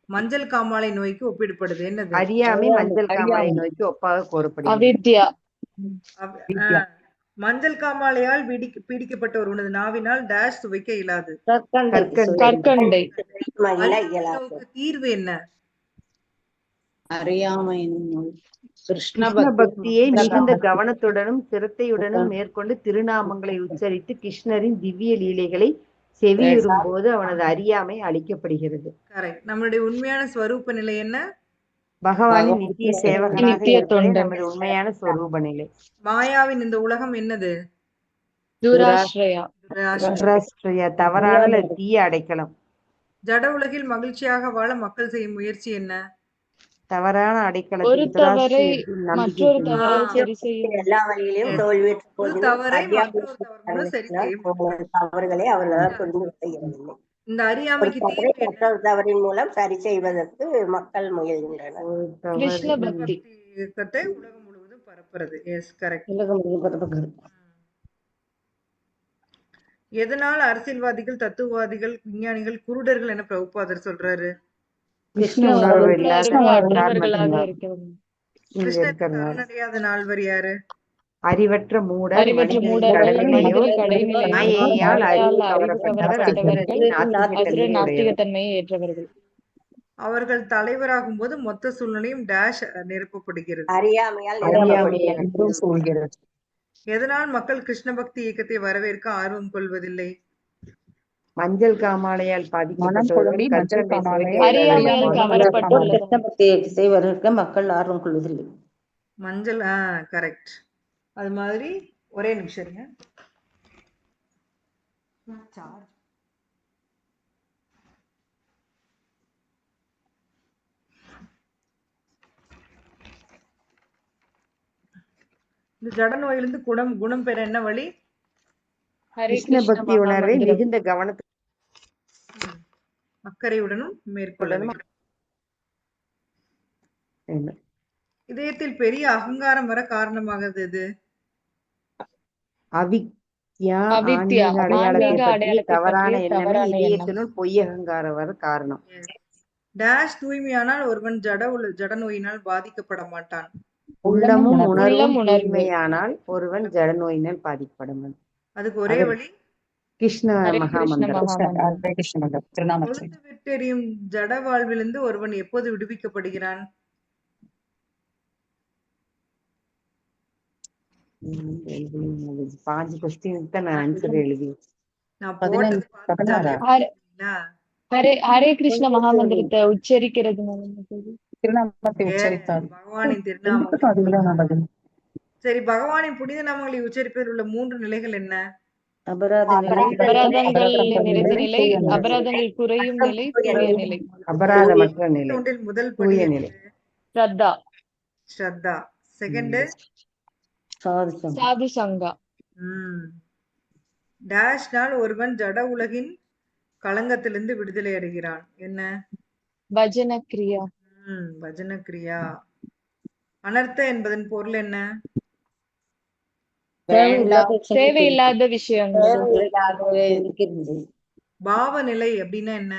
மஞ்சள் காமாலை நோய்க்கு ஒப்பிடப்படுது. என்னது? அறியாமை மஞ்சள் காமாலை நோய்க்கு ஒப்பாக கூறப்படுகிறது. அவித்யா. மஞ்சள் காமாலையால் பீடிக்கப்பட்ட ஒருவனது நாவினால் டேஷ் சுவைக்க இயலாது. கற்கண்டை. அறியாமைக்கு தீர்வு என்ன? அறியாமை கிருஷ்ண பக்தியை மிகுந்த கவனத்துடனும் சிரத்தையுடனும் மேற்கொண்டு திருநாமங்களை உச்சரித்து கிருஷ்ணரின் திவ்ய லீலைகளை செவியுறும் போது அவனது அறியாமை அழிக்கப்படுகிறது. கரெக்ட். நம்மளுடைய உண்மையான ஸ்வரூப நிலை என்ன? பகவானின் நித்திய சேவகனாக நித்திய இருப்பதே தொண்டன். நமது உண்மையான ஸ்வரூப நிலை. மாயாவின் இந்த உலகம் என்னது? துராஸ்ரயா. துராஷ்டிரிய தவறான தீய அடைக்கலம். ஜட உலகில் மகிழ்ச்சியாக வாழ மக்கள் செய்யும் முயற்சி என்ன? தவறான ஒரு அடைக்கலத்தில் தவறை துராஷ்டிரத்தில் நம்பிக்கை மற்றொரு கொண்டு தவறால் சரி செய்யும். எல்லா வழியிலும் தோல்வியுற்ற ஒரு போதிலும் தவறை அறியாமை மற்றொரு தவறு மூலம் சரி செய்ய முடியும். அவங்களது தவறுகளை அவர்களால் புரிந்து கொள்ள இயலவில்லை. இந்த ஒரு அறியாமைக்கு தவறை தீர்வு என்ன? மற்றொரு தவறின் மூலம் சரி செய்வதற்கு மக்கள் முயல்கின்றனர். ஒரு கிருஷ்ண தவறு பக்தி. இயக்கத்தை உலகம் முழுவதும் பரப்புறது. Yes correct. எதனால் அரசியல்வாதிகள், தத்துவவாதிகள், விஞ்ஞானிகள் குருடர்கள் என பிரபுபாதர் சொல்றாரு? கிருஷ்ண உணர்வு இல்லாத அற்றவர்களாக இருக்கிறது. கிருஷ்ணருக்கு சரணடையாத நால்வர் யாரு? அறிவற்ற மூடர், அறிவற்ற மனிதரின் மூடர்கள், கடைநிலையோர், மனிதர் கடைநிலையோர், மாயையால் அறிவு அறிவு கவரப்பட்டவர், கவரப்பட்டவர்கள், அசுரர் நாஸ்திக நாஸ்திகத்தன்மையுடையவர். தன்மையை ஏற்றவர்கள். அவர்கள் தலைவராகும் போது மொத்த சூழ்நிலையும் டேஷ் நிரப்பப்படுகிறது. அறியாமையால் அறியாமையால் சொல்கிறது. எதனால் மக்கள் கிருஷ்ண பக்தி இயக்கத்தை வரவேற்க ஆர்வம் கொள்வதில்லை? மஞ்சள் காமாலையால் மனம் குழம்பி பாதிக்கப்பட்டவர்கள் மஞ்சள் கற்கண்டை காமாலையை சுவைக்க அறியாமையால் இயலாதவர்கள் கவரப்பட்டுள்ளது. கிருஷ்ண பக்தியை செய்வதற்கு மக்கள் ஆர்வம் கொள்வதில்லை. மஞ்சள் கரெக்ட். அது மாதிரி ஒரே நிமிஷம் இருங்க. இந்த ஜட நோயிலிருந்து குணம் பெற என்ன வழி? ஹரே கிருஷ்ண பக்தி உணர்வை மகாமந்திரம். மிகுந்த கவனத்துடன் அக்கறையுடனும் மேற்கொள்ள வேண்டும். இதயத்தில் பெரிய அகங்காரம் வர காரணமாகிறது எது? அவித்யா, அவித்யா, ஆன்மீக அடையாளத்தை ஆன்மீக பற்றிய அடையாளத்தை தவறான பற்றிய எண்ணமே தவறான எண்ணம். இதயத்தினுள் பொய் அகங்காரம் வர காரணம். டேஷ் தூய்மையானால் ஒருவன் ஜட நோயினால் பாதிக்கப்பட மாட்டான். உள்ளமும் உள்ளம் உணர்வும் உணர்வு. தூய்மையானால் ஒருவன் ஜட நோயினால் பாதிக்கப்படும். அதுக்கு ஒரே வழி கிருஷ்ண ஹரே கிருஷ்ண மகாமந்திரம். மகாமந்திரம். கொழுந்து விட்டெறியும் ஜட வாழ்விலிருந்து ஒருவன் எப்போது விடுவிக்கப்படுகிறான்? பாஞ்சு கொஸ்டினுக்கு தான் நான் ஆன்சர் எழுதி. நான் போட்டது பார்த்து ஜாலியா ஹரே படிக்கிறீங்களா? ஹரே கிருஷ்ண மகாமந்திரத்தை உச்சரிக்கிறது திருநாமத்தை உச்சரித்தார். பகவானின் திருநாமம். அதுதான் சரி, பகவானின் புனித நாமங்களை உச்சரிப்பதில் உள்ள 3 நிலைகள் என்ன? அபராதங்கள் நிறைந்த நிலை, அபராதங்கள் குறையும் நிலை, தூய நிலை. அபராதமற்ற நிலை, ஒன்றில் முதல் தூய படி நிலை. ஸ்ரத்தா. ஸ்ரத்தா. செகண்ட் சாது சங்கா. டேஷ்னால் ஒருவன் ஜட உலகின் களங்கத்திலிருந்து விடுதலை அடைகிறான். என்ன? பஜன கிரியா. பஜன கிரியா. அனர்த்த என்பதன் பொருள் என்ன? தேவையில்லாத விஷயங்கள். பாவநிலை அப்படின்னா என்ன?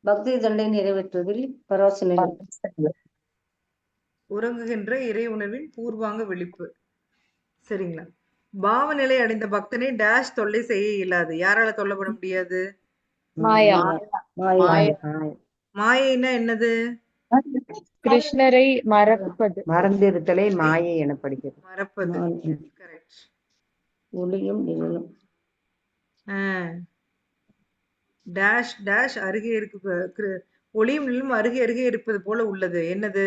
பக்தி தண்டை நிறைவேற்றுவதில் பரவச நிலை. உறங்குகின்ற இறை உணர்வின் பூர்வாங்க விழிப்பு. சரிங்களா? பாவநிலை அடைந்த பக்தனை டேஷ் தொல்லை செய்ய இயலாது. யாரால தொல்லப்பட முடியாது? மாயா. மாயைன்னா என்னது? கிருஷ்ணரை மறப்பது. மறந்திருத்தலை மாயை எனப்படுகிறது. மறப்பது. கரெக்ட். ஒளியும் நிழலும். டேஷ் டேஷ் அருகே இருக்கு ஒளியும் நிழலும் அருகே அருகே இருப்பது போல உள்ளது. என்னது?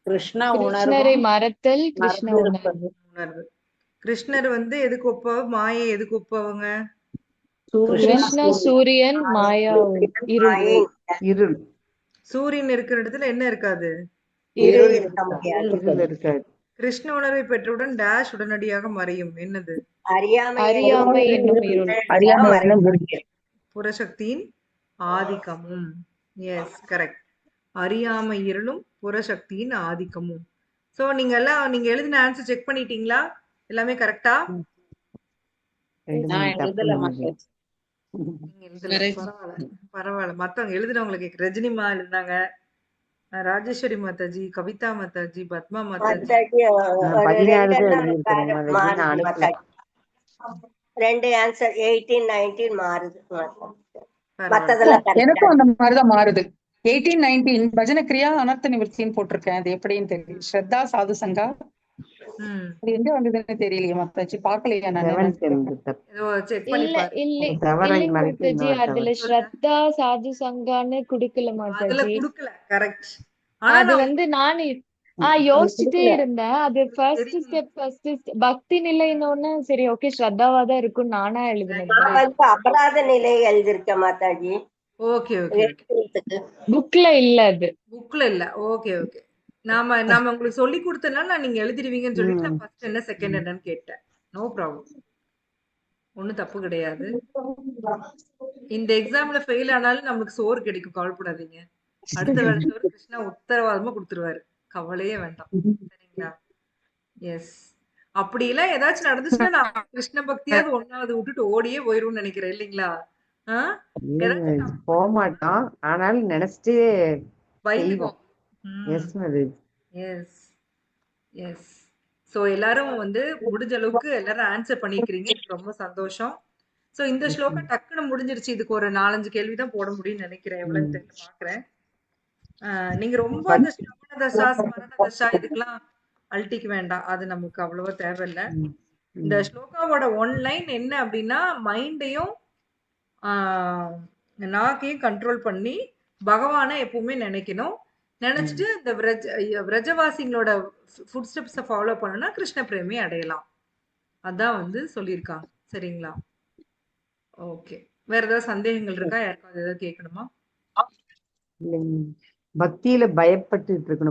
கிருஷ்ண கிருஷ்ணரை உணர்வும் மறத்தல், கிருஷ்ண மறந்திருப்பது. உணர்வு. உணர்வு. கிருஷ்ணர் வந்து எதுக்கு ஒப்பவர்? மாயை எதுக்கு ஒப்பவங்க? சூரியன் கிருஷ்ண சூரியன், மாயா இருள். மாயை இருள். சூரியன் இருக்கிற இடத்துல என்ன இருக்காது? இருள் இருள் இருக்க முடியாது. இருள் இருக்காது. கிருஷ்ண உணர்வை பெற்றவுடன் டேஷ் உடனடியாக மறையும். என்னது? அறியாமை அறியாமை என்னும் இருள். அறியாமை என்னும் இருள். புறசக்தியின் ஆதிக்கமும். Yes, correct. அறியாமை இருளும் புறசக்தியின் ஆதிக்கமும். சோ நீங்க எழுதின ஆன்சர் செக் பண்ணிட்டீங்களா? எல்லாமே கரெக்டா? ரெண்டு நான் மூணு தப்பு எழுதல மாதாஜி. மாதாஜி. நீங்க எழுதல. பரவாயில்ல பரவாயில்ல. மத்தவங்க எழுதுனவங்களை கேட்க. ரஜினிமா எழுதினாங்க, ராஜேஸ்வரி மாதாஜி, கவிதா மாதாஜி, பத்மா மாதாஜி. மாதாஜி நான் ஒரு 16 தான் ரெண்டெண்ணம் எழுதியிருக்கிறேன் மாதாஜி, மாறுது நான் அனுப்பல. மாதாஜி. 2 ஆன்சர் 18, 19 மாறுது மாதாஜி. பரவாயில்ல. மத்ததெல்லாம் கரெக்டா எனக்கும் அந்த மாதிரிதான் மாறுது. 18, 19 பஜன கிரியா அனர்த்த நிவர்த்தின்னு போட்டிருக்கேன். அது எப்படின்னு தெரியல. ஸ்ரத்தா சாது சங்கா ம். அது எங்க வந்ததுன்னு தெரியலையே மாதாஜி. பாக்கலையா நானு. 7th எழுது தப்பு. ஏதோ செக் பண்ணி இல்ல பாரு. இல்ல தவறை இல்லைங்க மறைத்து மாதாஜி, இன்னொரு அதுல தவறு. ஸ்ரத்தா சாது சங்கான்னு குடுக்கல அதுல மாதாஜி. குடுக்கல. கரெக்ட். ஆனா அது நான் வந்து நானு அது யோசிச்சுட்டே குடுக்கல. இருந்தேன். அது ஃபர்ஸ்ட் ஸ்டெப் பக்தி நிலைன்னொன்னு சரி ஓகே ஸ்ரத்தாவாதான் இருக்கும் நானா எழுதினேன் நான் மாதாஜி. வந்து அபராத நிலை எழுதியிருக்கேன் மாதாஜி. Okay okay okay. எழுதுறதுக்கு. புக்ல இல்ல அது. புக்ல இல்ல. Okay okay. நாம உங்களுக்கு சொல்லி கொடுத்தனால நான் நீங்க எழுதிடுவீங்கன்னு சொல்லிட்டு நான் ஃபர்ஸ்ட் என்ன செகண்ட் என்னன்னு கேட்டேன். No problem. ஒண்ணும் தப்பு கிடையாது. இந்த எக்ஸாம்ல ஃபெயில் ஆனாலும் நம்மளுக்கு சோறு கிடைக்கும். கவலைப்படாதீங்க. அடுத்த வேலை சோறு கிருஷ்ணா உத்தரவாதமா கொடுத்துருவாரு. கவலையே வேண்டாம். சரிங்களா? எஸ். அப்படிலாம் ஏதாச்சும் நடந்துச்சுன்னா நான் கிருஷ்ண பக்தியாவது ஒண்ணாவது விட்டுட்டு ஓடியே போயிருவோம்னு நினைக்கிறேன். இல்லைங்களா? ஆ? ஏதாச்சும் தப்பு போக மாட்டோம், ஆனாலும் நினைச்சிட்டு பயந்துக்குவோம். செய்வோம். எஸ் மாதாஜி. Yes yes. ஸோ எல்லாரும் வந்து முடிஞ்ச அளவுக்கு எல்லாரும் ஆன்சர் பண்ணியிருக்கிறீங்க. எனக்கு ரொம்ப சந்தோஷம். ஸோ இந்த ஸ்லோகா டக்குன்னு முடிஞ்சிருச்சு. இதுக்கு ஒரு 4-5 கேள்வி தான் போட முடியும்னு நினைக்கிறேன். எவ்வளவுன்னு தெரியல, பாக்குறேன். நீங்க ரொம்ப அந்த ஸ்ரவண தசா, ஸ்மரண தசா இதுக்கெல்லாம் அழட்டிக்க வேண்டாம். அது நமக்கு அவ்வளவா தேவையில்ல. இந்த ஸ்லோகாவோட ஒன் லைன் என்ன அப்படின்னா, மைண்டையும் நாக்கையும் கண்ட்ரோல் பண்ணி பகவானை எப்பவுமே நினைக்கணும். நினைச்சிட்டு இந்த விரஜவாசிங்களோட ஃபுட் ஸ்டெப்ஸை ஃபாலோ பண்ணணும்னா கிருஷ்ண பிரேமியை அடையலாம். அதான் வந்து சொல்லியிருக்காங்க. சரிங்களா? ஓகே. வேற ஏதாவது சந்தேகங்கள் இருக்கா? யாருக்காவது ஏதாவது கேட்கணுமா? இல்லைங்க. பக்தியில பயப்பட்டு இருக்கணும்.